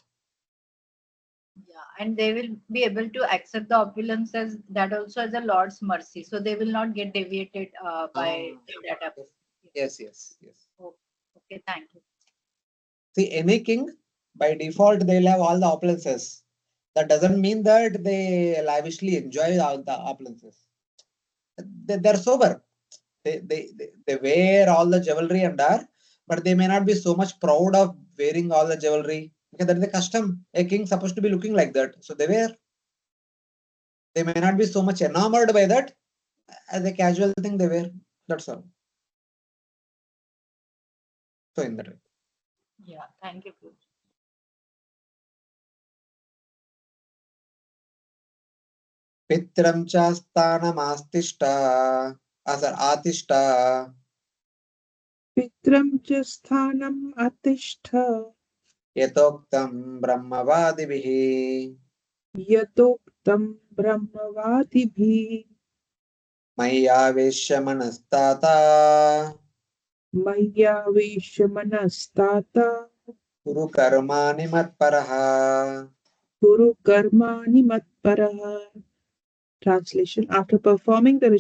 Yeah, and they will be able to accept the opulence as that also as a Lord's mercy. So they will not get deviated by Ah, that. yes. Oh, okay, thank you. See, any king by default they'll have all the opulences. That doesn't mean that they lavishly enjoy all the opulences. They're sober. They wear all the jewelry and are, but they may not be so much proud of wearing all the jewelry because that is the custom. A king supposed to be looking like that, so they wear. They may not be so much enamored by that as a casual thing they wear. That's all. So in that way. Yeah, thank you. Pooja. Pitram cha sthanamastishta asar atishta Pitram cha sthanam atishtha yatoktam brahmavadibihi yatoktam brahmavadibhi mayyaveshya manastata maya veshamanastata kuru karmani matparaha. guru karmani matparaha. Translation: after performing the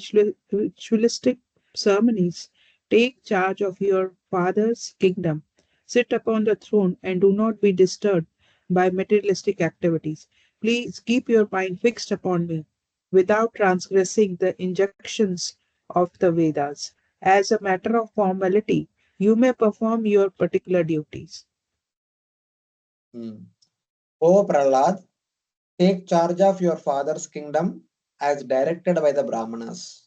ritualistic ceremonies, take charge of your father's kingdom. Sit upon the throne and do not be disturbed by materialistic activities. Please keep your mind fixed upon me without transgressing the injunctions of the Vedas. As a matter of formality, you may perform your particular duties. O Prahlad, take charge of your father's kingdom as directed by the Brahmanas.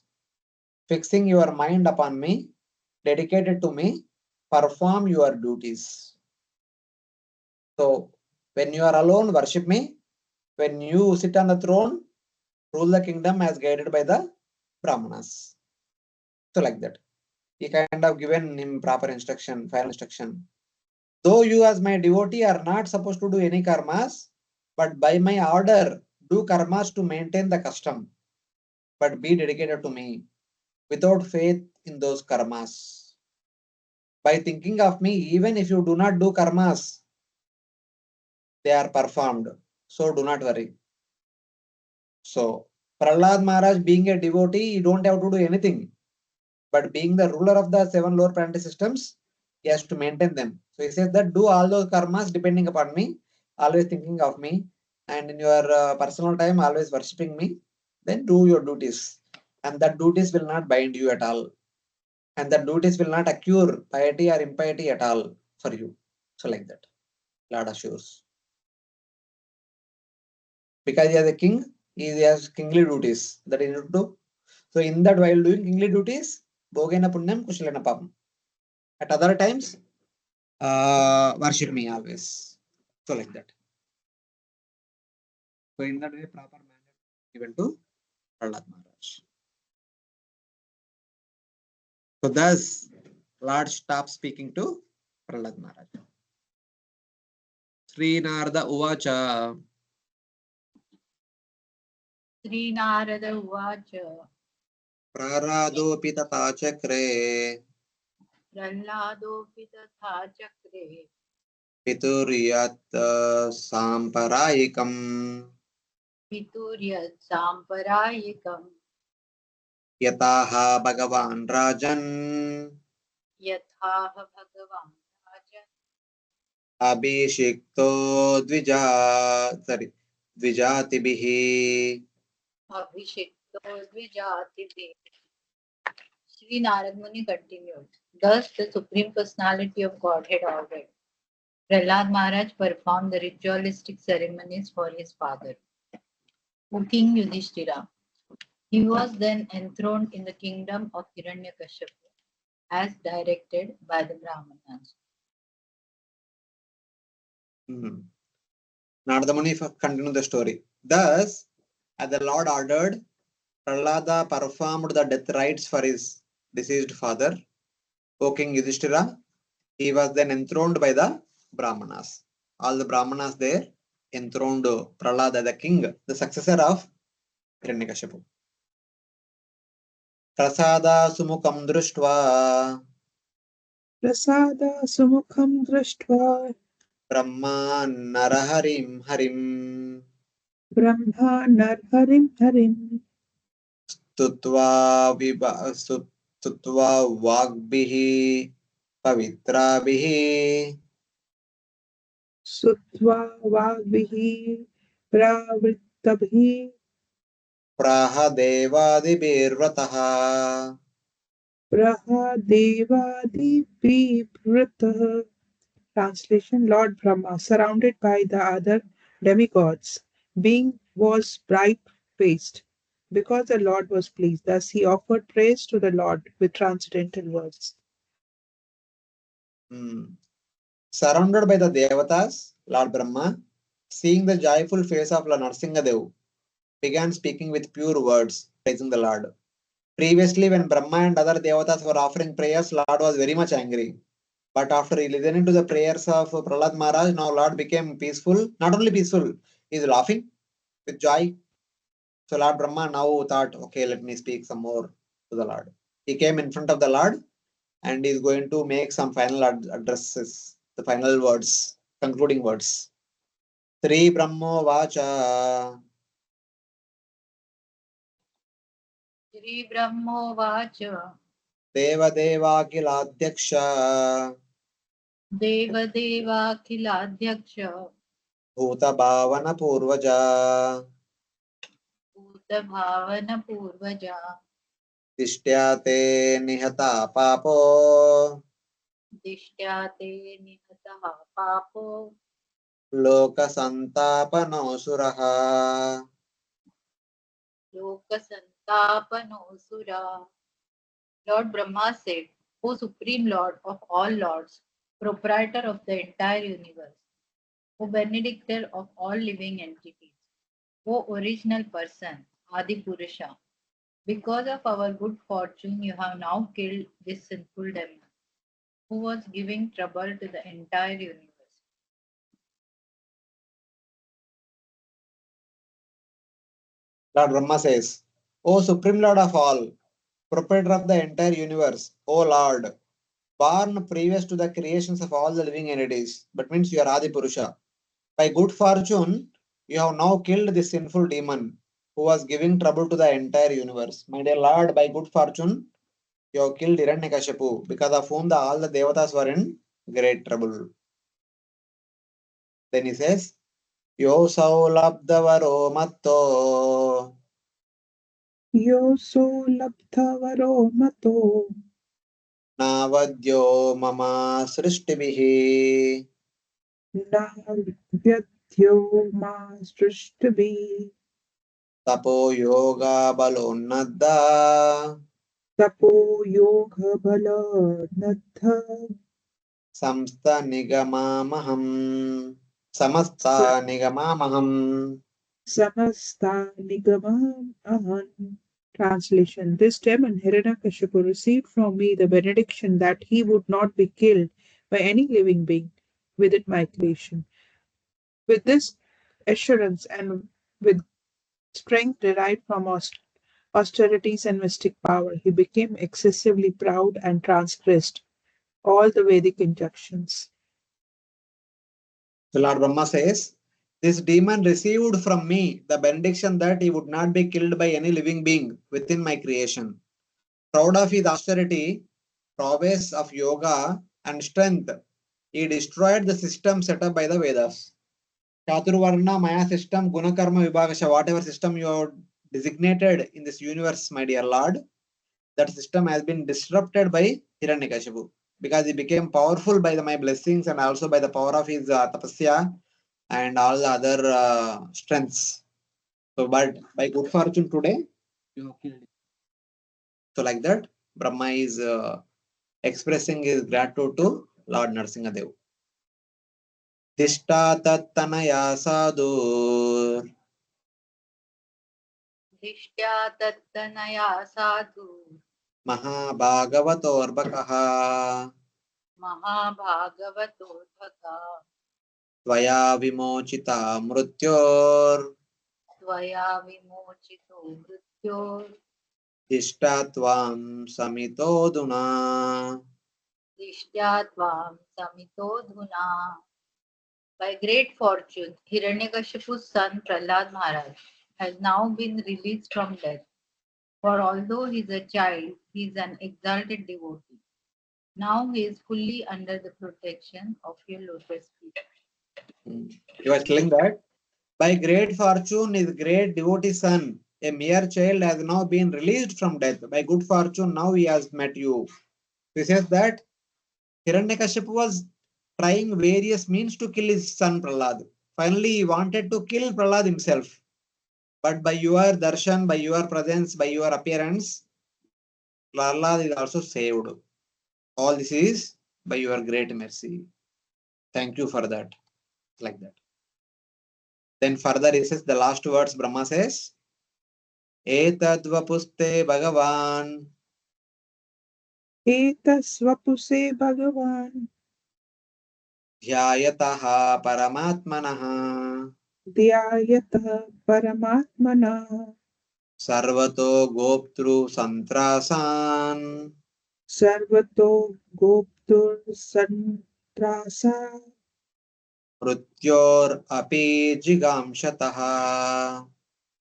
Fixing your mind upon me, dedicated to me, perform your duties. So, when you are alone, worship me. When you sit on the throne, rule the kingdom as guided by the Brahmanas. So, like that. He kind of given him proper instruction, final instruction. Though you as my devotee are not supposed to do any karmas, but by my order, do karmas to maintain the custom, but be dedicated to me. without faith in those karmas. By thinking of me, even if you do not do karmas, they are performed. So do not worry. So, Prahlad Maharaj being a devotee, you don't have to do anything. But being the ruler of the seven lower planetary systems, he has to maintain them. So he says that do all those karmas depending upon me, always thinking of me, and in your personal time, always worshipping me. Then do your duties. And that duties will not bind you at all. And that duties will not accrue piety or impiety at all for you. So, like that, Lord assures. Because he is a king, he has kingly duties that he need to do. So, in that, while doing kingly duties, Bhogena Punyam Kushalena Papam. At other times, worship me always. So, like that. So, in that way, proper manner given to Prahlad Maharaj. So, thus, Lord stops speaking to Prahlad Maharaj. Sri Narada Uvacha Srinarada Uvacha Praradopi tata chakre Prahladopi tatha chakre Pituryat Samparayikam Pituryat Samparayikam Yataha Bhagavan Rajan Yathaha Bhagavan Rajan Abhishekto Dvijatibihi. Abhishekto Dvijati. Sri Narad Muni continued. Thus, the Supreme Personality of Godhead ordered. Prahlad Maharaj performed the ritualistic ceremonies for his father, O King Yudhishthira. He was then enthroned in the kingdom of Hiranyakashipu as directed by the Brahmanas. Narada Muni continued the story. Thus, as the Lord ordered, Prahlada performed the death rites for his deceased father, O King Yudhishthira. He was then enthroned by the Brahmanas. All the Brahmanas there enthroned Prahlada, the king, the successor of Hiranyakashipu. Prasada sumukham društva Prasada sumukham drashtva Brahma naraharim harim Brahma narharim harim स्तुत्वा स्तुत्वा वाग्भिः पवित्राभिः Sutva vagvihi pravrittabhi प्राह देवादिभिर्व्रतः. Prahadevadi Vipritah. Translation: Lord Brahma, surrounded by the other demigods, being was bright faced. Because the Lord was pleased, thus he offered praise to the Lord with transcendental words. Surrounded by the Devatas, Lord Brahma, seeing the joyful face of Lord Narsingadev, began speaking with pure words, praising the Lord. Previously, when Brahma and other Devatas were offering prayers, Lord was very much angry. But after listening to the prayers of Prahlad Maharaj, now Lord became peaceful. Not only peaceful, he is laughing with joy. So Lord Brahma now thought, okay, let me speak some more to the Lord. He came in front of the Lord and is going to make some final addresses, the final words, concluding words. Sri Brahmo Vacha Sri Brahmovacha Deva Deva Kiladyaksha Deva Deva Khiladhyaksha Bhuta Bhavana Purvaja Bhuta Bhavana Purvaja Tishtya Te Nihata Papo Dishtya Te Nihataha Papo Loka Santapano Suraha. Loka Santapano Sura. Lord Brahma said, O Supreme Lord of all lords, proprietor of the entire universe, O benedictor of all living entities, O original person, Adi Purusha, because of our good fortune, you have now killed this sinful demon who was giving trouble to the entire universe. Lord Brahma says, O Supreme Lord of all, proprietor of the entire universe, O Lord, born previous to the creations of all the living entities. That means you are Adi Purusha. By good fortune, you have now killed this sinful demon who was giving trouble to the entire universe. My dear Lord, by good fortune, you have killed Hiranyakashipu, because of whom all the devatas were in great trouble. Then he says, Yo saulabdavaro matto Yoso labdhavaro mato navadyo mama srishtibihi navyadhyo ma srishtabhi tapo yoga balonnadda tapo yoga bala natha samsta nigamamaham samasta nigamamaham. samasta nigamam ahan. Translation. This demon Hiranyakashipu received from me the benediction that he would not be killed by any living being within my creation. With this assurance and with strength derived from austerities and mystic power, he became excessively proud and transgressed all the Vedic injunctions. So Lord Brahma says, this demon received from me the benediction that he would not be killed by any living being within my creation. Proud of his austerity, prowess of yoga, and strength, he destroyed the system set up by the Vedas. Chaturvarna Maya system, Gunakarma Vibhakasha, whatever system you have designated in this universe, my dear Lord, that system has been disrupted by Hiranyakashipu because he became powerful by my blessings and also by the power of his tapasya and all the other strengths. So, but by good fortune today, you have killed him. So, like that, Brahma is expressing his gratitude to Lord Narsingadev. Dishta tattanaya sadhu धिष्ट्या तत्तनया साधु महाभागवतोर्भकः महाभागवतोऽधका त्वया विमोचिता मृत्योर् त्वया विमोचितो दिष्टा त्वां समितोऽधुना. मृत्योर्दिष्ट्या त्वां समितोऽधुना. By great fortune, Hiranyakashipu's son Prahlad Maharaj has now been released from death. For although he is a child, he is an exalted devotee. Now he is fully under the protection of your lotus feet. He was telling that by great fortune, his great devotee son, a mere child, has now been released from death. By good fortune, now he has met you. He says that Hiranyakashipu was trying various means to kill his son Prahlad. Finally, he wanted to kill Prahlad himself. But by your darshan, by your presence, by your appearance, Prahlad is also saved. All this is by your great mercy. Thank you for that. Like that. Then further he says the last words Brahma says, Etadvapuste Bhagavan Etasvapuse Bhagavan Dhyayataha Paramatmanaha Dhyayatah Paramatmana Sarvato Goptru Santrasan Sarvato Goptur Santrasa Mrutyor Api Jigamshataha.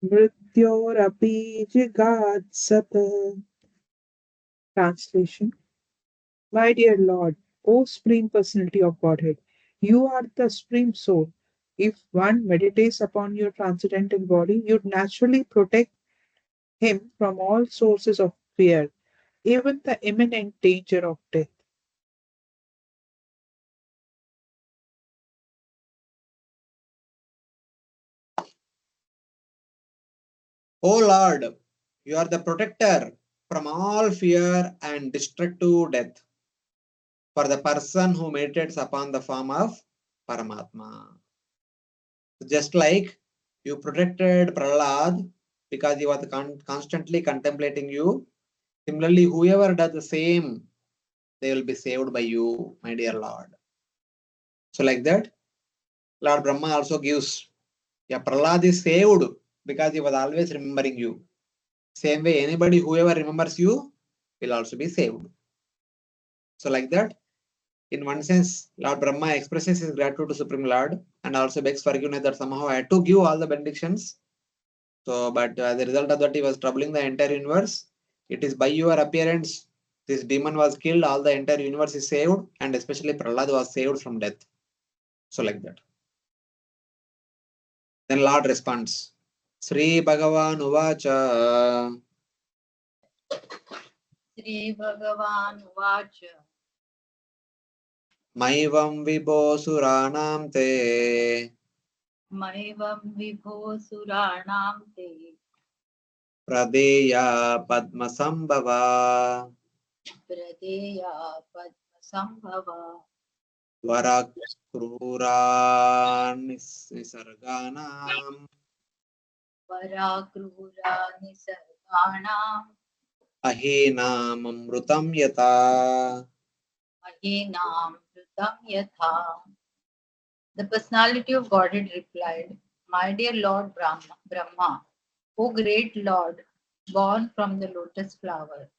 Mrityorapi Jigatsata. Translation. My dear Lord, O Supreme Personality of Godhead, you are the Supreme Soul. If one meditates upon your transcendental body, you'd naturally protect him from all sources of fear, even the imminent danger of death. O Lord, you are the protector from all fear and destructive death for the person who meditates upon the form of Paramatma. Just like you protected Prahlad because he was constantly contemplating you, similarly, whoever does the same, they will be saved by you, my dear Lord. So, like that, Lord Brahma also gives, yeah, Prahlad is saved because he was always remembering you. Same way, anybody, whoever remembers you, will also be saved. So like that, in one sense, Lord Brahma expresses his gratitude to Supreme Lord and also begs forgiveness that somehow I had to give all the benedictions. So, but as a result of that, he was troubling the entire universe. It is by your appearance, this demon was killed, all the entire universe is saved, and especially Prahlada was saved from death. So, like that. Then Lord responds, Sri Bhagavan Uvacha. Sri Bhagavan Uvacha. Maivam Vibho Suranam Te. Maivam Vibho Suranam Te. Pradeya Padma Sambhava. Pradeya Padma Sambhava. Varakrura Nisarganam. Varakrura Nisarganam. Ahinam Amrutam Yata. Ahinam Rutam Yatha. The personality of Godhead replied, My dear Lord Brahma, O great Lord, born from the lotus flower,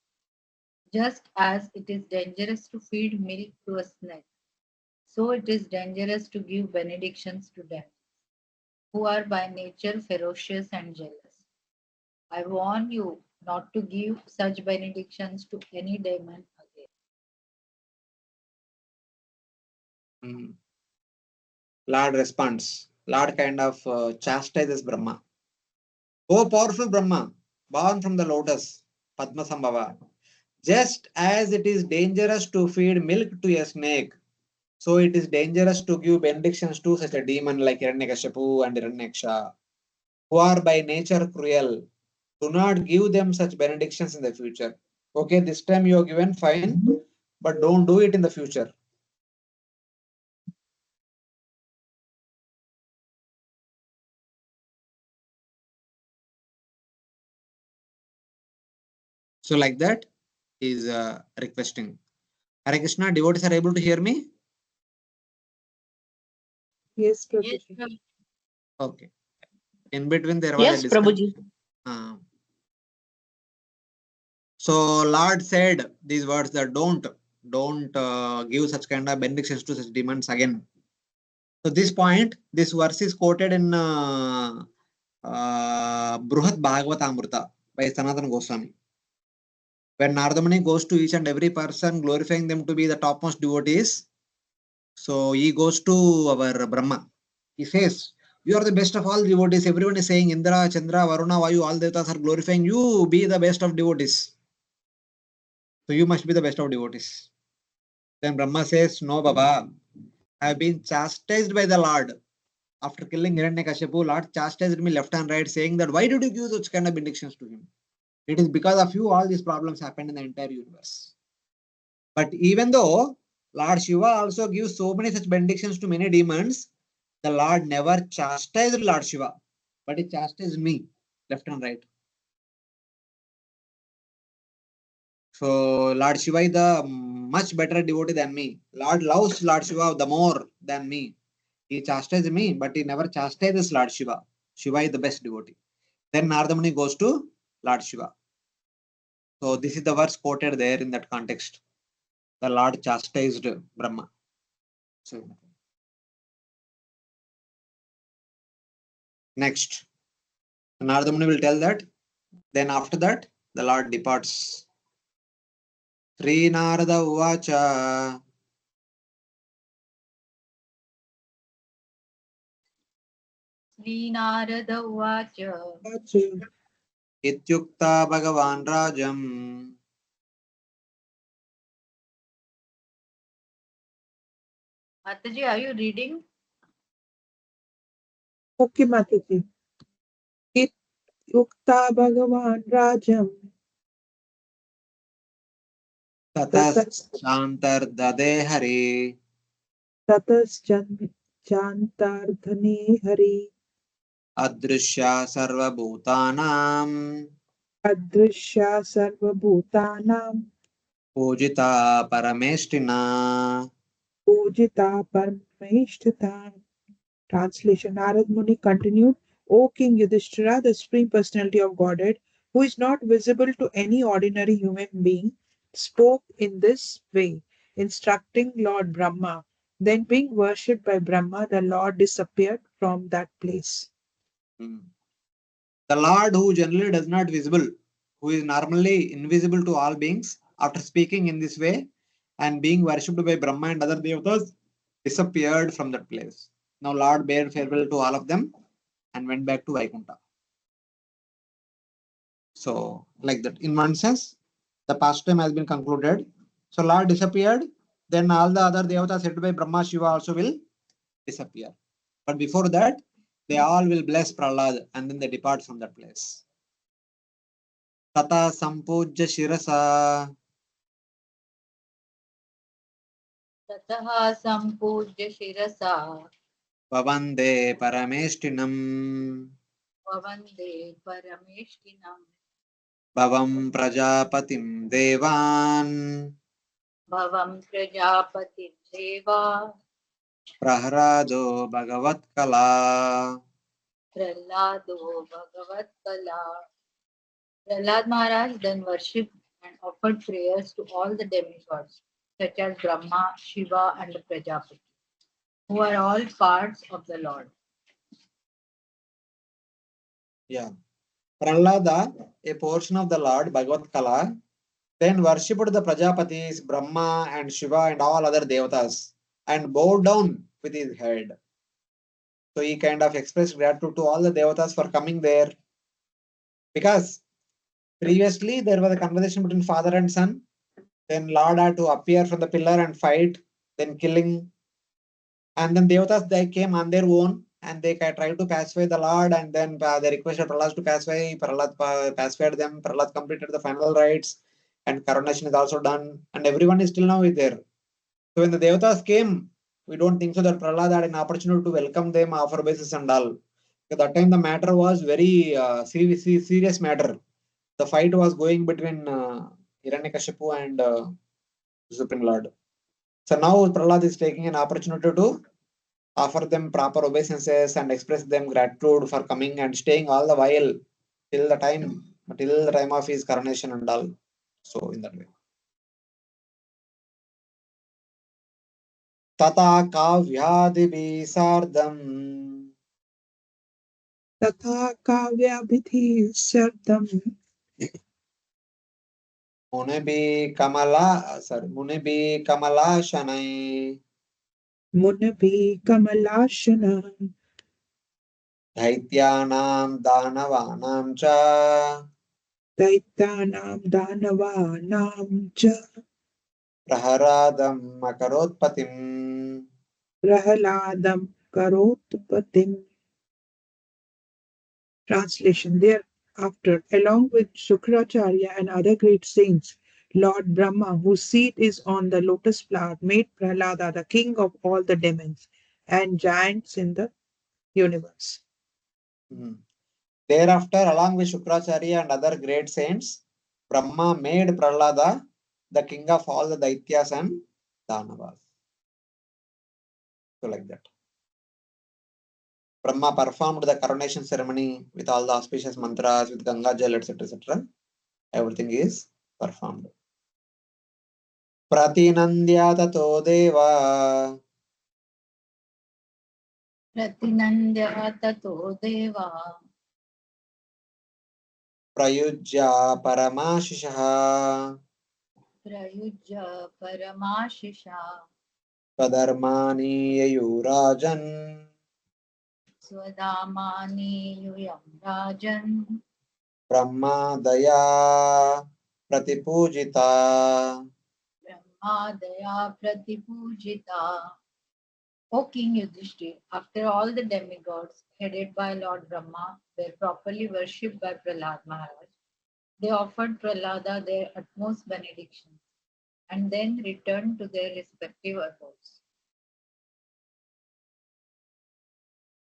just as it is dangerous to feed milk to a snake, so it is dangerous to give benedictions to them, who are by nature ferocious and jealous. I warn you not to give such benedictions to any demon again. Lord responds. Lord kind of chastises Brahma. O powerful Brahma, born from the lotus, Padma Sambhava, just as it is dangerous to feed milk to a snake, so it is dangerous to give benedictions to such a demon like Hiranyakashipu and Hiranyaksha, who are by nature cruel. Do not give them such benedictions in the future. Okay, this time you are given, fine, but don't do it in the future. So, like that is requesting. Hare Krishna, devotees are able to hear me? Yes, Yes, Prabhuji. Prabhu. Okay. In between, there was a Yes, discussion. Prabhuji. So Lord said these words that don't give such kind of benedictions to such demons again. So this point, this verse is quoted in Bruhat Bhagavatamrita by Sanatana Goswami. When Nardamani goes to each and every person, glorifying them to be the topmost devotees, so he goes to our Brahma. He says, you are the best of all devotees. Everyone is saying Indra, Chandra, Varuna, Vayu, all devatas are glorifying you. Be the best of devotees. So you must be the best of devotees. Then Brahma says, no, Baba, I have been chastised by the Lord. After killing Hiranyakashipu, Lord chastised me left and right, saying that why did you give such kind of benedictions to him? It is because of you all these problems happened in the entire universe. But even though Lord Shiva also gives so many such benedictions to many demons, the Lord never chastised Lord Shiva, but he chastised me left and right. So Lord Shiva is the much better devotee than me. Lord loves Lord Shiva the more than me. He chastised me, but he never chastises Lord Shiva. Shiva is the best devotee. Then Nardamani goes to Lord Shiva. So this is the verse quoted there in that context. The Lord chastised Brahma. So next, Nardamani will tell that. Then after that, the Lord departs. Sri Narada Uvacha. Sri Narada Uvacha. Ityukta Bhagavan Rajam. Mataji, are you reading? Okay, Mataji. It Yukta Bhagavan Rajam. Tatas Shantar Dade Hari. Tatas Chantardhane Hari. Adrishya Sarva Bhutanam. Adrishya Sarva Bhutanam. Pujita Parameshtina. Pujita Parmeshtita. Translation. Narad Muni continued, O King Yudhishthira, the Supreme Personality of Godhead, who is not visible to any ordinary human being, spoke in this way, instructing Lord Brahma. Then, being worshipped by Brahma, the Lord disappeared from that place. Hmm. The Lord who generally does not visible, who is normally invisible to all beings, after speaking in this way and being worshipped by Brahma and other devatas, disappeared from that place. Now Lord bade farewell to all of them and went back to Vaikuntha. So, like that. In one sense, the pastime has been concluded. So Lord disappeared, then all the other devatas said by Brahma Shiva also will disappear. But before that, they all will bless Prahlad and then they depart from that place. Tata Sampujya Shirasa ततः सम्पूज्य शिरसा Pavande Parameshtinam ववन्दे परमेष्टिनम् Bhavam Prajapatim Devan भवं प्रजापतिं देवा Prahrado Bhagavat Kala. प्रह्लादो भगवत्कला. Prahlad Maharaj then worshipped and offered prayers to all the demigods, such as Brahma, Shiva, and Prajapati, who are all parts of the Lord. Yeah. Prahlada, a portion of the Lord, Bhagavat Kala, then worshipped the Prajapatis, Brahma and Shiva and all other devatas and bowed down with his head. So he kind of expressed gratitude to all the devatas for coming there because previously there was a conversation between father and son. Then Lord had to appear from the pillar and fight, then killing. And then devatas they came on their own and they tried to pacify the Lord and then they requested Prahlad to pacify. Prahlad pacified them. Prahlad completed the final rites and coronation is also done and everyone is still now there. So when the devatas came, we don't think so that Prahlad had an opportunity to welcome them, offer obeisance and all. At that time, the matter was very serious matter. The fight was going between Hiranyakashipu and Supreme Lord. So now Prahlad is taking an opportunity to offer them proper obeisances and express them gratitude for coming and staying all the while till the time of his coronation and all. So in that way. तथा काव्यादिभिः सार्धम् तथा काव्याभिधिः शब्दम् मुनिभिः कमलाशनै मुनिभिः कमलाशनां दैत्यानां दानवानां च दैत्यानां दानवानां च प्रहरादम् अकरोत्पत्तिम्. प्रह्लादं करोत्पत्तिम्. Translation Thereafter, along with Shukracharya and other great saints, Lord Brahma, whose seat is on the lotus flower, made Prahlada the king of all the demons and giants in the universe. Thereafter, along with Shukracharya and other great saints, Brahma made Prahlada the king of all the Daityas and Danavas. So like that. Brahma performed the coronation ceremony with all the auspicious mantras, with Ganga Jal, etc. etc. Everything is performed. Pratinandya tato deva प्रतिनन्द्य ततो देवा prayujya paramashishah प्रयुज्य परमाशिषा tadharmani yayurajan स्वधामानि यूयं राजन् Brahma daya pratipujita. ब्रह्मादया प्रतिपूजिता. O King Yudhishthir, after all the demigods, headed by Lord Brahma, were properly worshipped by Prahlad Maharaj, they offered Prahlada their utmost benedictions and then returned to their respective abodes.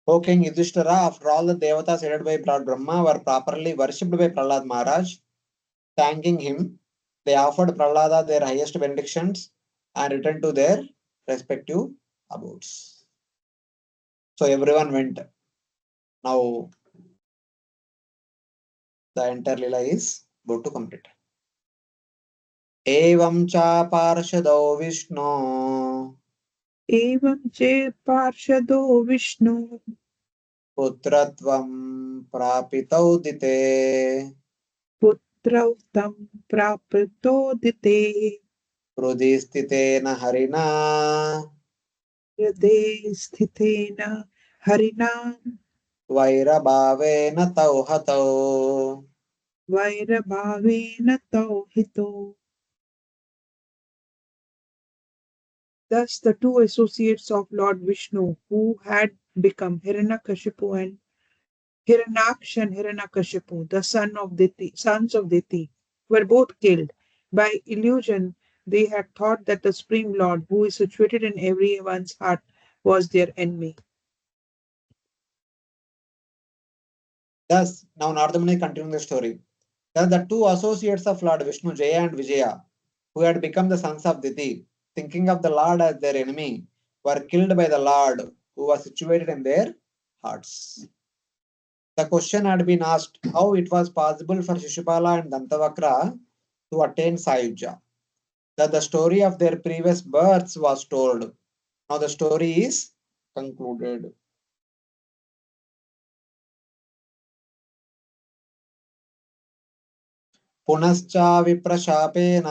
O King Yudhishthira, after all the devatas headed by Lord Brahma were properly worshipped by Prahlad Maharaj, thanking him, they offered Prahlada their highest benedictions and returned to their respective abodes. So everyone went. Now the entire Leela is about to complete. एवं च पार्षदो विष्णो एवं चे पार्षदो विष्णु पुत्रत्वं प्रापितौ दिते पुत्रौ तं प्राप्तोदिते हृदि स्थितेन हरिणा हृदये स्थितेन हरिणा वैरभावेन तौ हतौ। वैरभावेन तौ हितो. Thus, the two associates of Lord Vishnu, who had become Hiranyakashipu and Hiranyaksha and Hiranyakashipu, the sons of Diti, were both killed. By illusion, they had thought that the Supreme Lord, who is situated in everyone's heart, was their enemy. Thus, now Nardamuni continuing the story. Thus, the two associates of Lord Vishnu, Jaya and Vijaya, who had become the sons of Diti, thinking of the Lord as their enemy, were killed by the Lord, who was situated in their hearts. The question had been asked how it was possible for Shishupala and Dantavakra to attain Sayuja. That the story of their previous births was told. Now the story is concluded. पुनश्च विप्रशापेन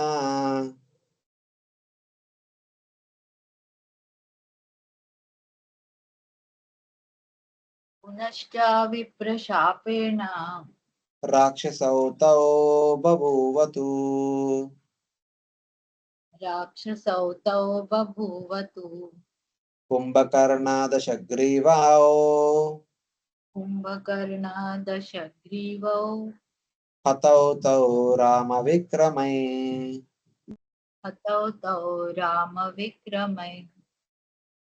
पुनश्च विप्रशापेन राक्षसौ तौ बभूवतु राक्षसौ तौ बभूवतु कुम्भकर्णादशग्रीवौ कुम्भकर्णादशग्रीवौ हतौ तौ रामविक्रमै हतौ तौ रामविक्रमै.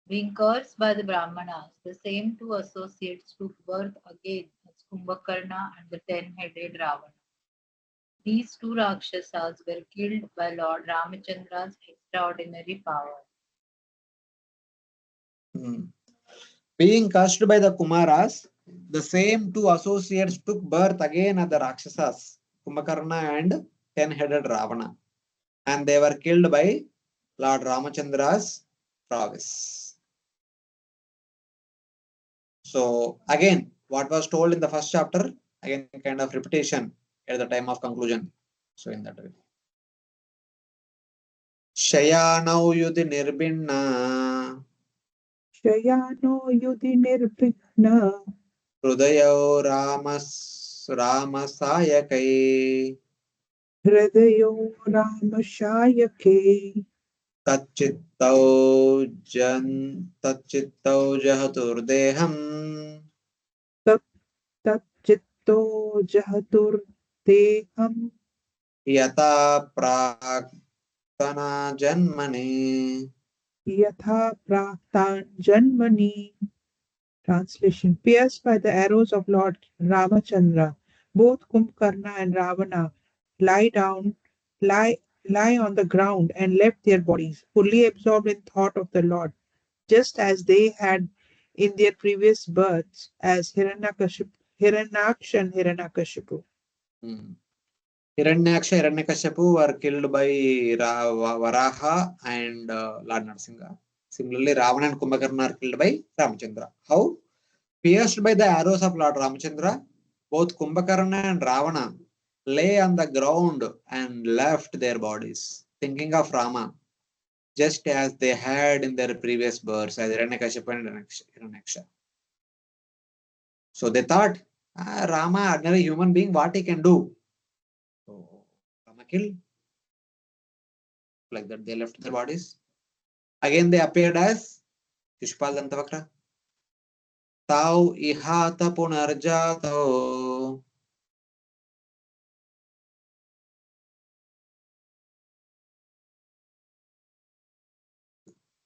Being cursed by the Brahmanas, the same two associates took birth again as Kumbhakarna and the 10-headed Ravana. These two Rakshasas were killed by Lord Ramachandra's extraordinary power. Being cursed by the Kumaras, the same two associates took birth again as the Rakshasas, Kumbhakarna and 10-headed Ravana, and they were killed by Lord Ramachandra's prowess. So again, what was told in the first chapter, again kind of repetition at the time of conclusion. So in that way. Shayanau yudhi nirbinna Shayano yudhi nirvighna hrudayo ramasayakai hridayo ramashayake तच्चित्तौ जहतुर्देहम् tat tat chitto jahaturdeham यथा प्राक्तना जन्मनि. yatha praktan janmani. Translation. Pierced by the arrows of Lord Ramachandra, both Kumbhakarna and Ravana lie down, lie, lie on the ground and left their bodies, fully absorbed in thought of the Lord, just as they had in their previous births as Hiranyaksha and Hiranyakashipu. Hiranyaksha, Hiranyakashipu were killed by Varaha and Lord Narsinga. Similarly, Ravana and Kumbhakarna are killed by Ramachandra. How? Pierced by the arrows of Lord Ramachandra, both Kumbhakarna and Ravana lay on the ground and left their bodies, thinking of Rama, just as they had in their previous births as Hiranyakashipu and Hiranyaksha. So they thought, Rama, ordinary human being, what he can do? So Rama killed. Like that, they left their bodies. Again, they appeared as Shishupal Dantavakra. Tau ihata punarjato.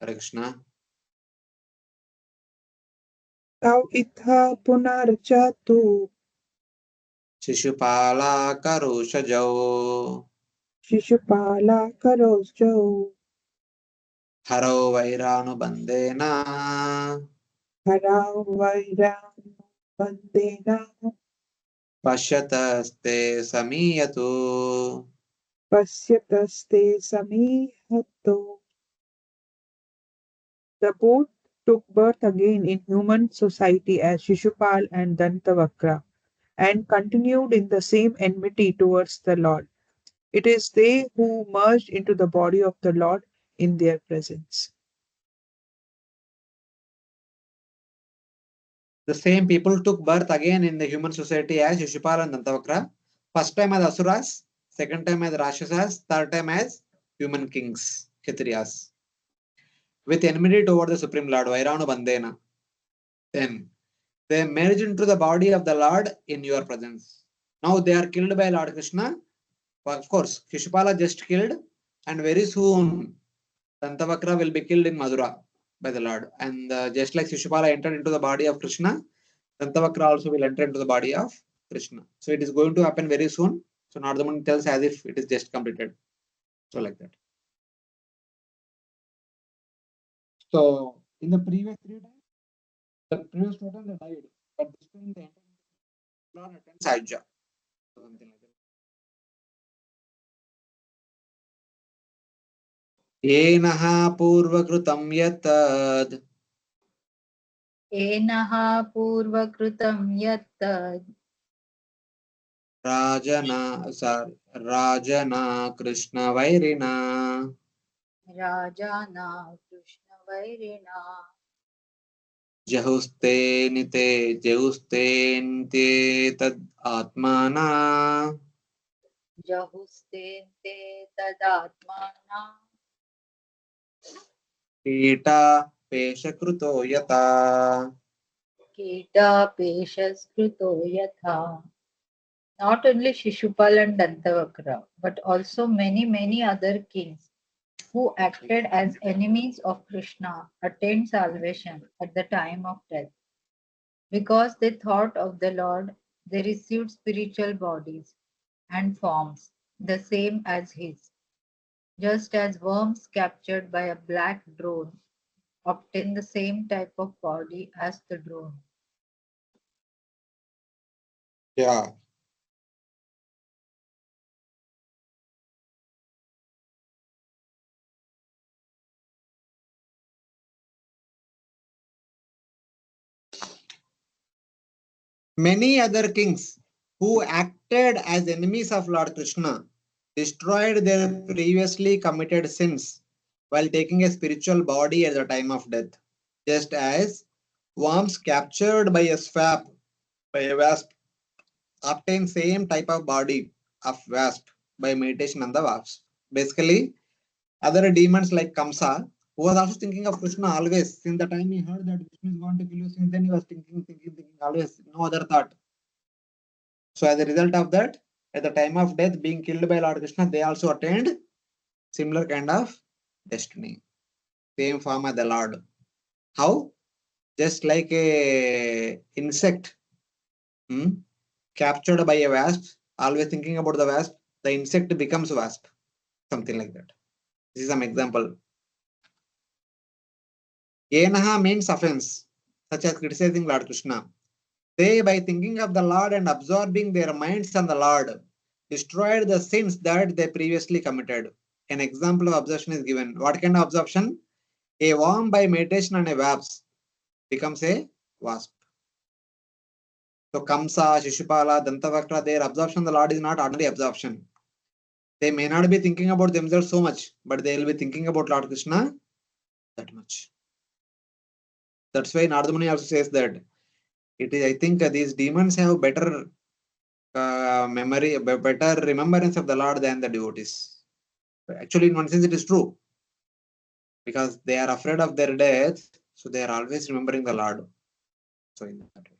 Hare Krishna. Tau itha punarjatu Shishupala karushajau. Shishupala karosjo Haro vairanu bandena. Harau vairam bandena Pashyataste samiyatu. Pasyataste samihato. The both took birth again in human society as Shishupal and Dantavakra and continued in the same enmity towards the Lord. It is they who merged into the body of the Lord in their presence. The same people took birth again in the human society as Shishupal and Dantavakra. First time as Asuras, second time as Rakshasas, third time as human kings, Kshatriyas. With enmity toward the Supreme Lord, Vairanu Bandena. Then they merge into the body of the Lord in your presence. Now they are killed by Lord Krishna. Of course, Shishupala just killed, and very soon Dantavakra will be killed in Madura by the Lord. And just like Shishupala entered into the body of Krishna, Dantavakra also will enter into the body of Krishna. So it is going to happen very soon. So Nardamuni tells as if it is just completed. So like that. So in the previous 3 times, the previous 2 times they died, but this time they entered into Lord attends Ajja. So something like that. येनः पूर्वकृतं यत् एनः पूर्वकृतं यत् राजना राजना कृष्णवैरिणा राजाना कृष्णवैरिणा जहुस्ते निते जहुस्तेन्ते तद् आत्माना जहुस्ते ते तदात्माना कीटा पेशकृतो यथा कीटापेशस्कृतो यथा. Not only Shishupal and Dantavakra, but also many other kings who acted as enemies of Krishna attained salvation at the time of death. Because they thought of the Lord, they received spiritual bodies and forms the same as his, just as worms captured by a black drone obtain the same type of body as the drone. Yeah. Many other kings who acted as enemies of Lord Krishna destroyed their previously committed sins while taking a spiritual body at the time of death, just as worms captured by a wasp obtain same type of body of wasp by meditation on the wasp. Basically, other demons like Kamsa, who was also thinking of Krishna always, since the time he heard that Krishna is going to kill you, since then he was thinking, always, no other thought. So as a result of that, at the time of death, being killed by Lord Krishna, they also attained similar kind of destiny, same form as the Lord. How? Just like a insect captured by a wasp, always thinking about the wasp, the insect becomes wasp, something like that. This is some example. Yenaha means offense, such as criticizing Lord Krishna. They, by thinking of the Lord and absorbing their minds on the Lord, destroyed the sins that they previously committed. An example of absorption is given. What kind of absorption? A worm by meditation on a wasp becomes a wasp. So Kamsa, Shishupala, Dantavakra, their absorption of the Lord is not ordinary absorption. They may not be thinking about themselves so much, but they will be thinking about Lord Krishna that much. That's why Nardamuni also says that it is. I think these demons have better memory, better remembrance of the Lord than the devotees. Actually, in one sense, it is true because they are afraid of their death, so they are always remembering the Lord. So, in that way,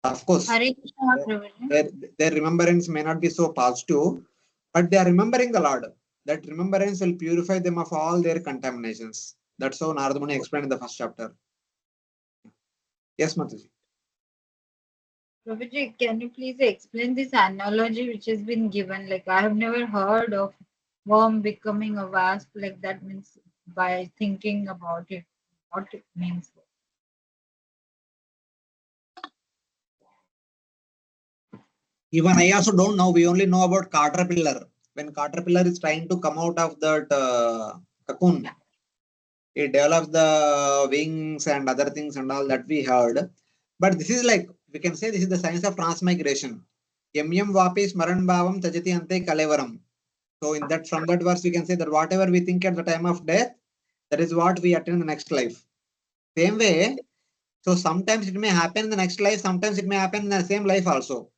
of course, Hare Krishna, their, Prabhuji. their, their remembrance may not be so positive, but they are remembering the Lord. That remembrance will purify them of all their contaminations. That's how Narada Muni explained in the first chapter. Yes, Mataji. Prabhuji, can you please explain this analogy which has been given? Like, I have never heard of worm becoming a wasp. Like, that means by thinking about it, what it means. Even I also don't know. We only know about caterpillar. When caterpillar is trying to come out of that cocoon, it develops the wings and other things and all that we heard. But this is like, we can say this is the science of transmigration. Yam yam vapi smaran bhavam tajati ante kalevaram. So in that, from that verse, we can say that whatever we think at the time of death, that is what we attain in the next life. Same way, so sometimes it may happen in the next life, sometimes it may happen in the same life also.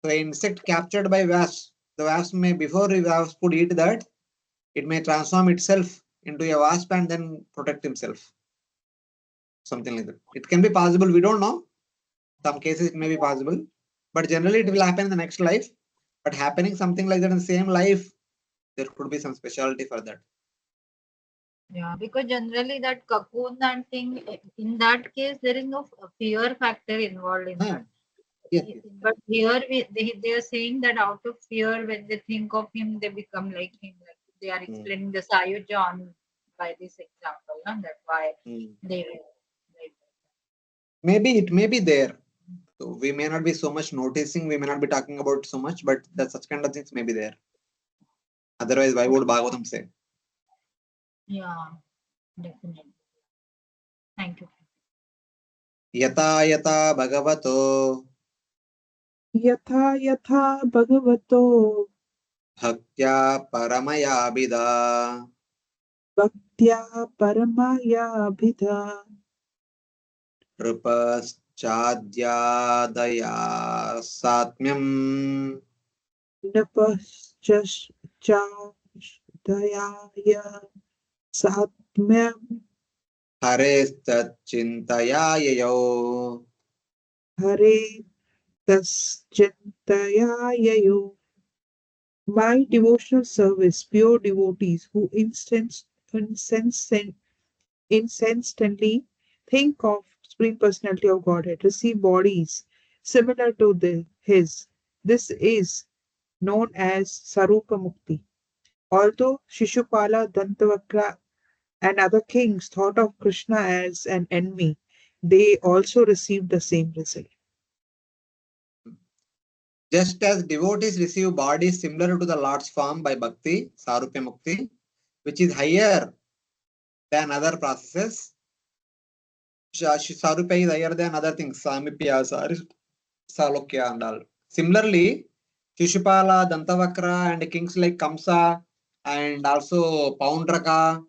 So an insect captured by wasps, the wasp may, before the wasp could eat that, it may transform itself into a wasp and then protect himself. Something like that. It can be possible, we don't know. Some cases it may be possible, but generally it will happen in the next life. But happening something like that in the same life, there could be some specialty for that. Yeah, because generally that cocoon and thing, in that case, there is no fear factor involved in that. Yes, yes. But here they are saying that out of fear, when they think of him, they become like him. Like they are explaining the Sayuja on by this example, no? That's why they will. Maybe it may be there. So we may not be so much noticing, we may not be talking about so much, but that such kind of things may be there. Otherwise, why would Bhagavatam say? Yeah, definitely. Thank you. Yata yata bhagavato यथा यथा भगवतो bhaktya paramaya abhida भक्त्या परमायाभिधा rupaschadhyadaya satmyam नपश्चादयाय सात्म्यं हरेस्तच्चिन्तयाययौ Hare तश्चिन्तयाययो. My devotional service, pure devotees who incessantly think of Supreme Personality of Godhead receive bodies similar to his. This is known as Sarupa Mukti. Although Shishupala, Dantavakra, and other kings thought of Krishna as an enemy, they also received the same result. Just as devotees receive bodies similar to the Lord's form by bhakti, Sarupya Mukti, which is higher than other processes. Sarupya is higher than other things, Samipya, Salokya and all. Similarly, Shishupala, Dantavakra and kings like Kamsa and also Paundraka,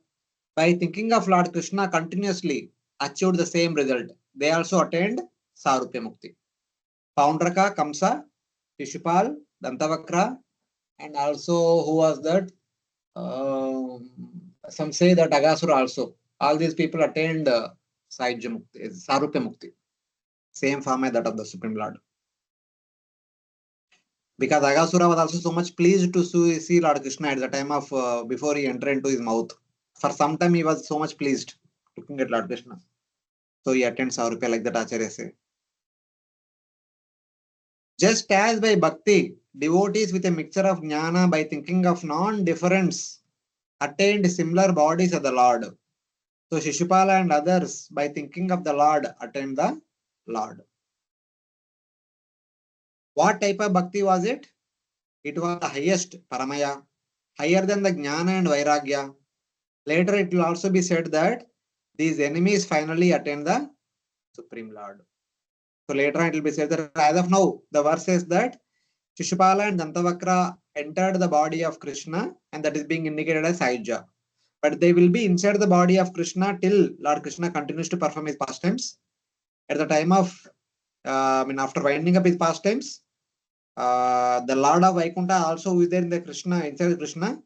by thinking of Lord Krishna continuously, achieved the same result. They also attained Sarupya Mukti. Paundraka, Kamsa, Shishupal, Dantavakra, and also who was that? Some say that Agasura also. All these people attained Sahyajya Mukti, Sarupya Mukti. Same form as that of the Supreme Lord. Because Agasura was also so much pleased to see Lord Krishna at the time of before he entered into his mouth. For some time he was so much pleased looking at Lord Krishna. So he attained Sarupya like that Acharya say. Just as by bhakti, devotees with a mixture of jnana by thinking of non-difference attained similar bodies of the Lord. So Shishupala and others by thinking of the Lord attained the Lord. What type of bhakti was it? It was the highest, paramaya, higher than the jnana and vairagya. Later it will also be said that these enemies finally attain the Supreme Lord. So later on it will be said that as of now, the verse says that Shishupala and Dantavakra entered the body of Krishna and that is being indicated as Sayuja. But they will be inside the body of Krishna till Lord Krishna continues to perform his pastimes. At the time of, after winding up his pastimes, the Lord of Vaikuntha also is there in the Krishna, inside Krishna,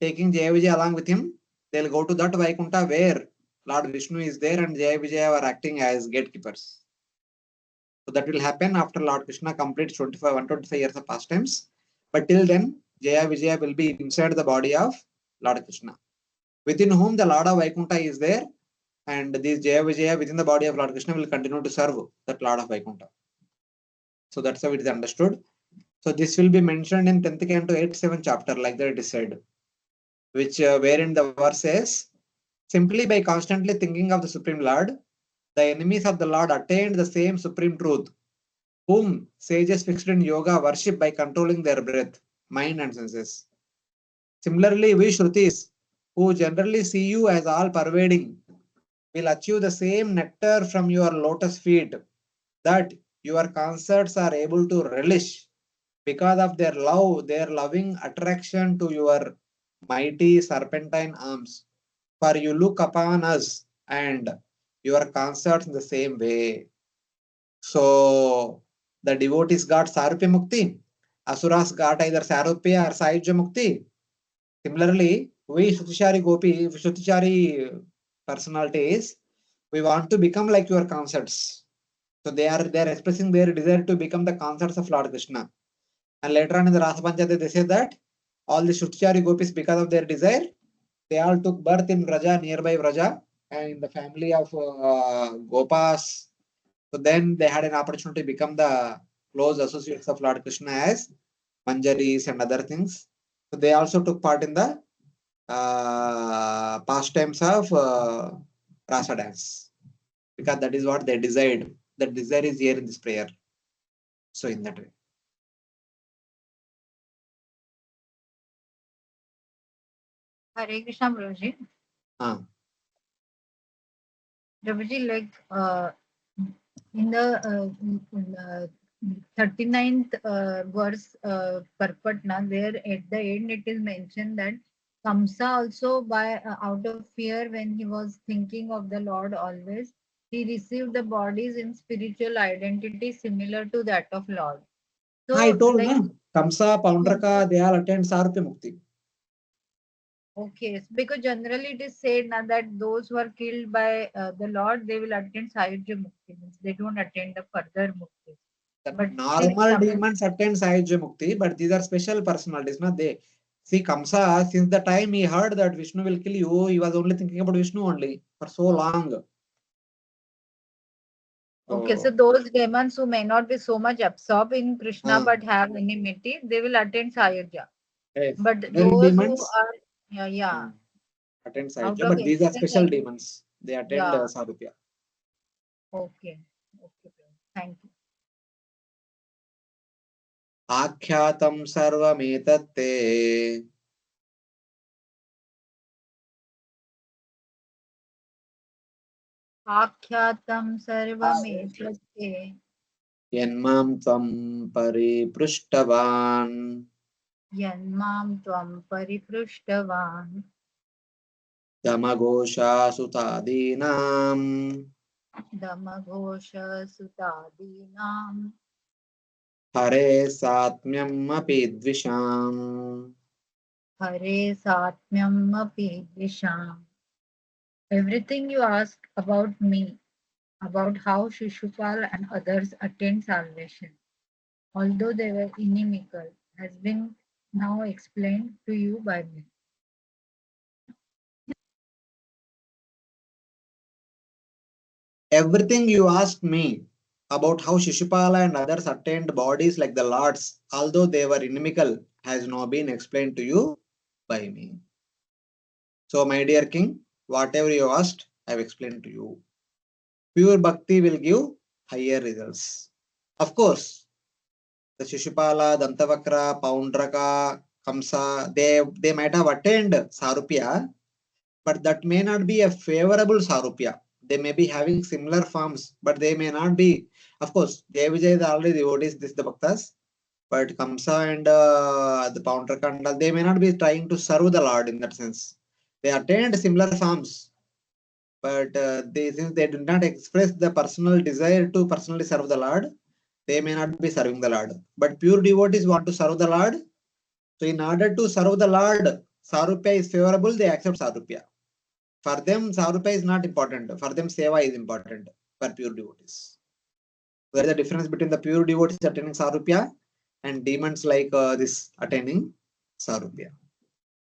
taking Jaya Vijaya along with him. They'll go to that Vaikuntha where Lord Vishnu is there and Jaya Vijaya are acting as gatekeepers. So that will happen after Lord Krishna completes 125 years of pastimes. But till then, Jaya Vijaya will be inside the body of Lord Krishna, within whom the Lord of Vaikuntha is there, and this Jaya Vijaya within the body of Lord Krishna will continue to serve that Lord of Vaikuntha. So that's how it is understood. So this will be mentioned in 10th canto 8th chapter, like that it is said, which wherein the verse says, simply by constantly thinking of the Supreme Lord, the enemies of the Lord attained the same supreme truth, whom sages fixed in yoga worship by controlling their breath, mind and senses. Similarly, we Shrutis, who generally see you as all pervading, will achieve the same nectar from your lotus feet that your concerts are able to relish because of their love, their loving attraction to your mighty serpentine arms. For you look upon us and your concerts in the same way. So the devotees got Sarupya Mukti, Asuras got either Sarupya or Sahyajya Mukti. Similarly, we Shutichari personalities, we want to become like your concerts. So they are expressing their desire to become the concerts of Lord Krishna. And later on in the Rasa Panchayati, they say that all the Shutichari gopis, because of their desire, they all took birth in Vraja, nearby Vraja, and in the family of Gopas. So then they had an opportunity to become the close associates of Lord Krishna as Manjaris and other things. So they also took part in the pastimes of Rasa dance because that is what they desired. That desire is here in this prayer. So in that way. Hare Krishna, Prabhuji. Prabhuji, like in the 39th verse Parpatna, there at the end it is mentioned that Kamsa also by out of fear when he was thinking of the Lord always, he received the bodies in spiritual identity similar to that of Lord. I So told like na, Kamsa, Paundraka, they all attend Sarupya Mukti. okay, because generally it is said now that those who are killed by the Lord, they will attend Sayajya Mukti, means they don't attend the further Mukti. The But normal demons attend Sayajya Mukti, but these are special personalities. Na? They see Kamsa, since the time he heard that Vishnu will kill you, he was only thinking about Vishnu only for so long. okay, so those demons who may not be so much absorbed in Krishna but have enmity, they will attend Sayajya. Yes. But Other those who demons are attend out Sayajya, of but these are excess special demons. They attend yeah. Sarupya. Okay. Thank you. Akhyatam sarvametette Akhyatam sarvametate Yanmam tvam pariprushtavan yanmam tvam pariprushtavan Damagosha sutadinam Damaghosha sutadinam Hare satmyam api dvisham. Hare satmyam api dvisham. Everything you ask about me, about how Shishupal and others attained salvation, although they were inimical, has been now explained to you by me. Everything you asked me about how Shishupala and others attained bodies like the Lord's, although they were inimical, has now been explained to you by me. So, my dear king, whatever you asked, I have explained to you. Pure bhakti will give higher results. Of course, the Shishupala, Dantavakra, Paundraka, Kamsa, they might have attained Sarupya, but that may not be a favorable Sarupya. They may be having similar forms, but they may not be. Of course, Devijay is already devotees, this the Bhaktas, but Kamsa and the Paundraka, they may not be trying to serve the Lord in that sense. They attained similar forms, but since they do not express the personal desire to personally serve the Lord, they may not be serving the Lord. But pure devotees want to serve the Lord. So in order to serve the Lord, Sarupya is favorable, they accept Sarupya. For them, Sarupya is not important. For them, Seva is important for pure devotees. There is a difference between the pure devotees attaining Sarupya and demons like this attaining Sarupya.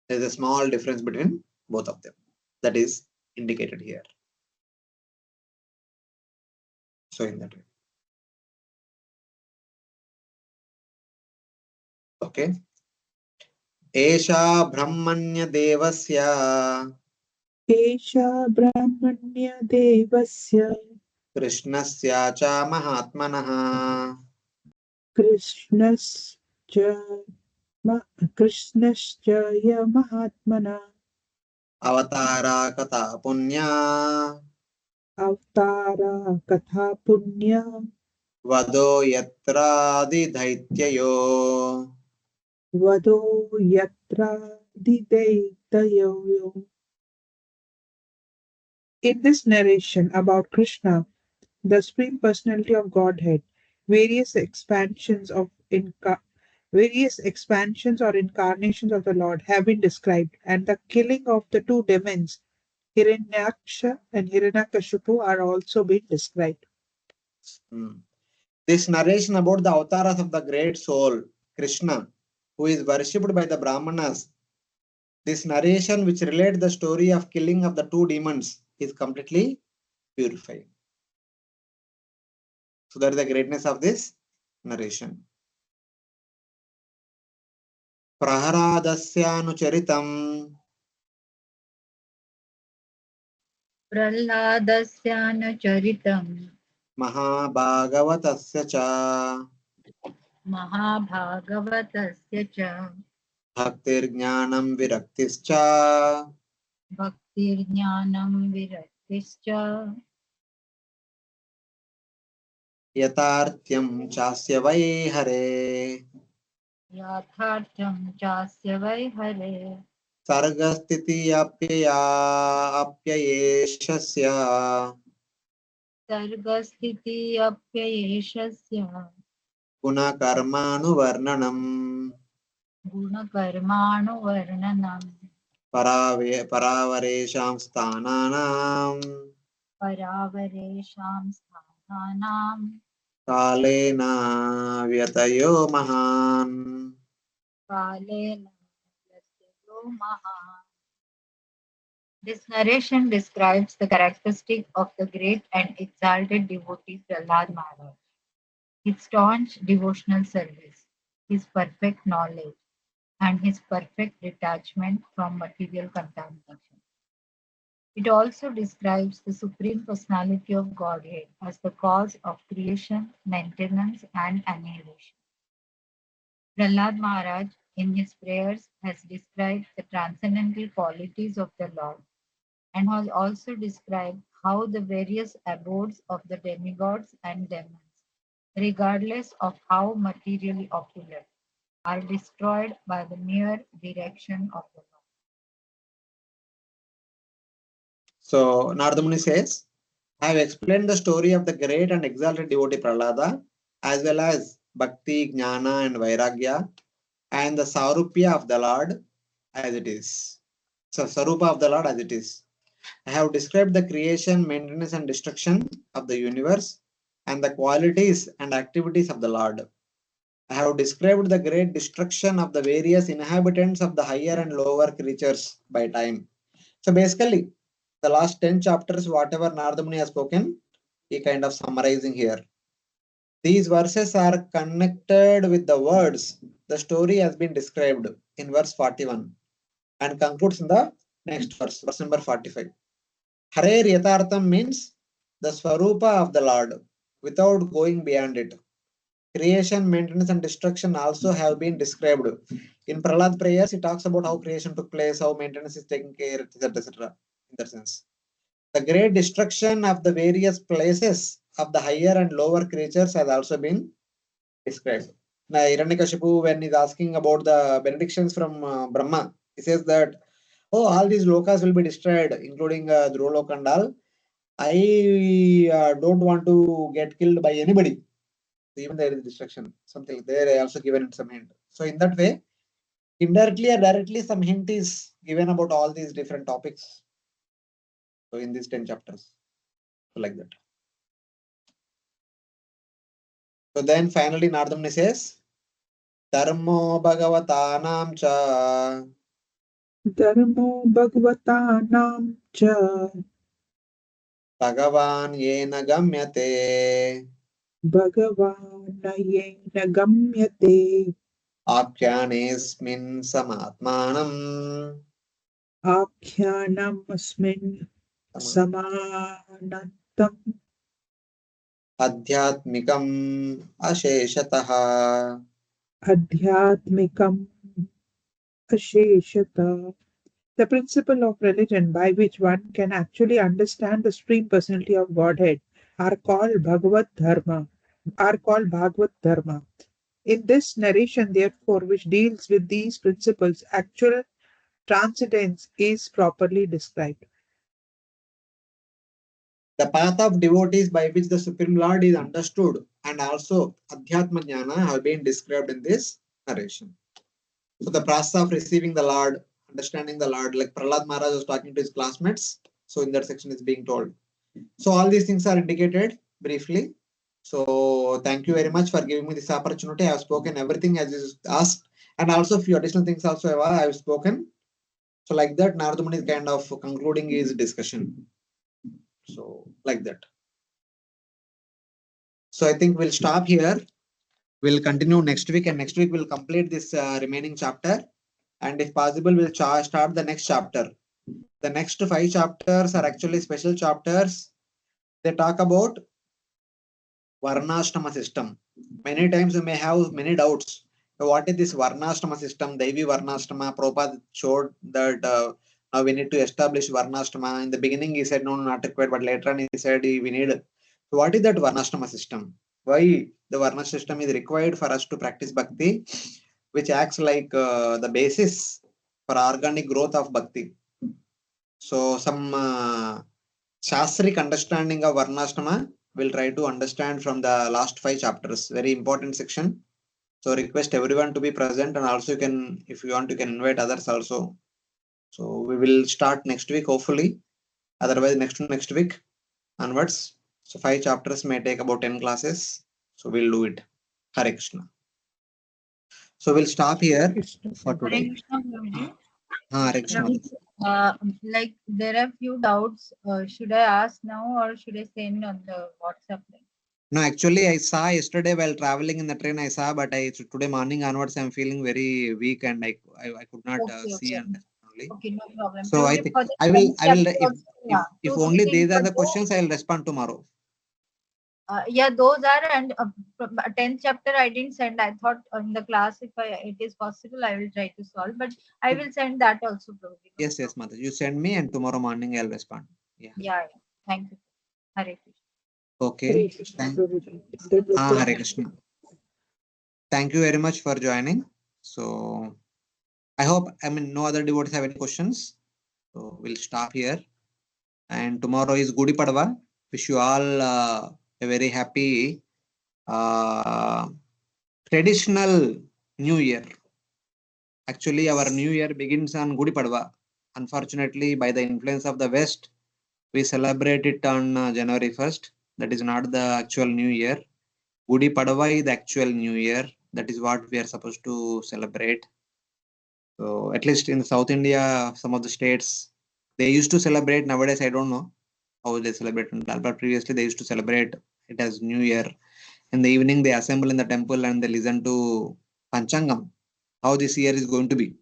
There is a small difference between both of them. That is indicated here. So in that way. Okay. Esha Brahmanya Devasya एषा ब्राह्मण्यदेवस्य Krishnasya cha Mahatmanaha कृष्णश्च कृष्णश्चय महात्मना अवतारा कथा पुण्या अवतारा कथा पुण्या वदो यत्रादिदैत्ययो वदो यत्रादिदैतयो. In this narration about Krishna, the Supreme Personality of Godhead, various expansions of various expansions or incarnations of the Lord have been described, and the killing of the two demons, Hiranyaksha and Hiranyakashipu, are also being described. Hmm. This narration about the avatars of the great soul, Krishna, who is worshipped by the Brahmanas, this narration which relates the story of killing of the two demons is completely purified. So that is the greatness of this narration. प्रहरादस्यानुचरितम् प्रह्लादस्यानुचरितम् महाभागवतस्य च महाभागवतस्य च भक्तिर्ज्ञानं विरक्तिश्च भक्तिर्ज्ञानं विरक्तिश्च यथार्थ्यं चास्य वै हरे याथार्थं चास्य वै हरे सर्गस्थित्यप्ययेशस्य सर्गस्थितिरप्ययेषस्य गुणकर्मानुवर्णनम् गुणकर्माणुवर्णनम् परावरेषां स्थानानां परावरेषां स्थानानां कालेन व्यतयो महान् कालेन यस्य महान्. This narration describes the characteristic of the great and exalted devotee Prahlad Maharaj, his staunch devotional service, his perfect knowledge, and his perfect detachment from material contamination. It also describes the Supreme Personality of Godhead as the cause of creation, maintenance, and annihilation. Prahlad Maharaj, in his prayers, has described the transcendental qualities of the Lord and has also described how the various abodes of the demigods and demons, regardless of how materially opulent, are destroyed by the mere direction of the Lord. So Narada Muni says, I have explained the story of the great and exalted devotee Prahlada, as well as Bhakti, Jnana, and Vairagya, and the Sarupya of the Lord as it is. So Sarupa of the Lord as it is. I have described the creation, maintenance, and destruction of the universe, and the qualities and activities of the Lord. I have described the great destruction of the various inhabitants of the higher and lower creatures by time. So basically, the last 10 chapters, whatever Narada Muni has spoken, he kind of summarizing here. These verses are connected with the words. The story has been described in verse 41 and concludes in the next verse, verse number 45. Hare Yatartham means the Swarupa of the Lord without going beyond it. Creation, maintenance, and destruction also have been described. In Prahlad prayers, he talks about how creation took place, how maintenance is taken care, etc. etc. In that sense. The great destruction of the various places of the higher and lower creatures has also been described. Now, Hiranyakashipu, when he's asking about the benedictions from Brahma, he says that, oh, all these lokas will be destroyed, including Dhrulok and all. I don't want to get killed by anybody. Even there is destruction, something there also given some hint. So in that way, indirectly or directly, some hint is given about all these different topics. So in these 10 chapters, so like that. So then finally Narada Muni says, Dharmo Bhagavatanam cha धर्मो भगवतानां च Bhagavan yena gamyate भगवानयेन गम्यते आख्यानेऽस्मिन् समात्मानम् आख्यानमस्मिन् समा- समानन्तम् Adhyatmikam asheshatah. Adhyatmikam asheshata. The principle of religion by which one can actually understand the Supreme Personality of Godhead are called Bhagavad Dharma. In this narration, therefore, which deals with these principles, actual transcendence is properly described. The path of devotees by which the Supreme Lord is understood and also Adhyatma Jnana have been described in this narration. So the process of receiving the Lord, understanding the Lord, like Prahlad Maharaj was talking to his classmates. So in that section is being told. So all these things are indicated briefly. So thank you very much for giving me this opportunity. I have spoken everything as is asked, and also few additional things also I have spoken. So like that, Narada Muni is kind of concluding his discussion. So like that. So I think we'll stop here. We'll continue next week, and next week we'll complete this remaining chapter. And if possible, we'll start the next chapter. The next 5 chapters are actually special chapters. They talk about Varnashtama system. Many times you may have many doubts. What is this Varnashtama system? Devi Varnashtama. Prabhupada showed that now we need to establish Varnashtama. In the beginning, he said no, not required, but later on he said we need. So what is that Varnashtama system? Why the Varna system is required for us to practice bhakti, which acts like the basis for organic growth of bhakti. So some Shastric understanding of Varnashrama we'll try to understand from the last 5 chapters. Very important section. So request everyone to be present, and also you can, if you want, you can invite others also. So we will start next week, hopefully. Otherwise, next week onwards. So 5 chapters may take about 10 classes. So we'll do it. Hare Krishna. So we'll stop here for Hare today. Krishna, Prabhuji. Hare Krishna. Like there are few doubts. Should I ask now or should I send on the WhatsApp link? No, actually, I saw yesterday while traveling in the train. I saw, but today morning onwards, I'm feeling very weak, and I could not see Okay. and only. Okay, no problem. So I Prabhuji, think for the I will 10th chapter if also, yeah, if two only things these are for the questions, I will respond tomorrow. yeah, those are, and 10th chapter I didn't send. I thought in the class, if it is possible, I will try to solve, but I will send that also, Prabhuji. No Yes, problem. Mother. You send me, and tomorrow morning I'll respond. Yeah. Yeah. Thank you. Hare Krishna. Okay. Hare Krishna, Prabhuji. That was so Hare Krishna. Thank you very much for joining. So I hope, no other devotees have any questions. So we'll stop here. And tomorrow is Gudi Padwa. Wish you all a very happy traditional New Year. Actually, our New Year begins on Gudi Padwa. Unfortunately, by the influence of the West, we celebrate it on January 1st. That is not the actual New Year. Gudi Padwa is the actual New Year. That is what we are supposed to celebrate. So at least in South India, some of the states, they used to celebrate. Nowadays, I don't know how they celebrate, but previously they used to celebrate it as New Year. In the evening, they assemble in the temple and they listen to Panchangam, how this year is going to be.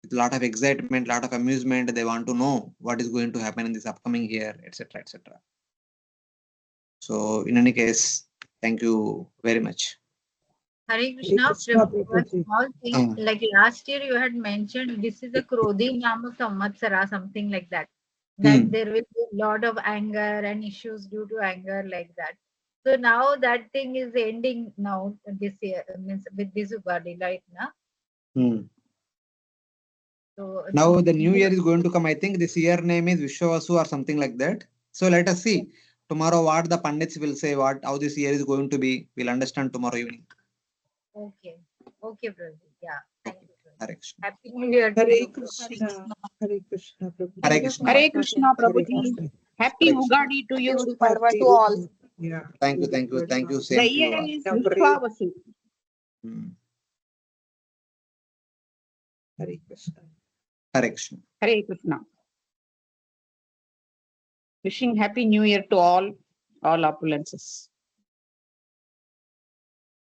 With a lot of excitement, lot of amusement, they want to know what is going to happen in this upcoming year, etc., etc. So, in any case, thank you very much. Hare Krishna, Krishna, Prabhuji, one Prabhuji. small thing, like last year you had mentioned this is a Krodhi Nama Samvatsara, something like that. That there will be a lot of anger and issues due to anger, like that. So now that thing is ending now this year, means with this Ugadi, right now. So Now the new year is going to come. I think this year name is Vishwavasu or something like that. So let us see tomorrow what the Pandits will say, what how this year is going to be. We'll understand tomorrow evening. Okay, Prabhuji. Yeah, thank you. Hare Krishna. Happy New Year to Hare you. Krishna. Hare Krishna, Prabhuji. Hare Krishna. Hare Krishna, Hare Prabhuji. Krishna. Happy Hare Krishna. Ugadi to you, Parva Happy to all. Ugadi. Yeah. Thank you, thank you. Same The to you year all. is Now, Vishwavasu. Hare Krishna. Hare Krishna. Hare Krishna. Wishing Happy New Year to all opulences.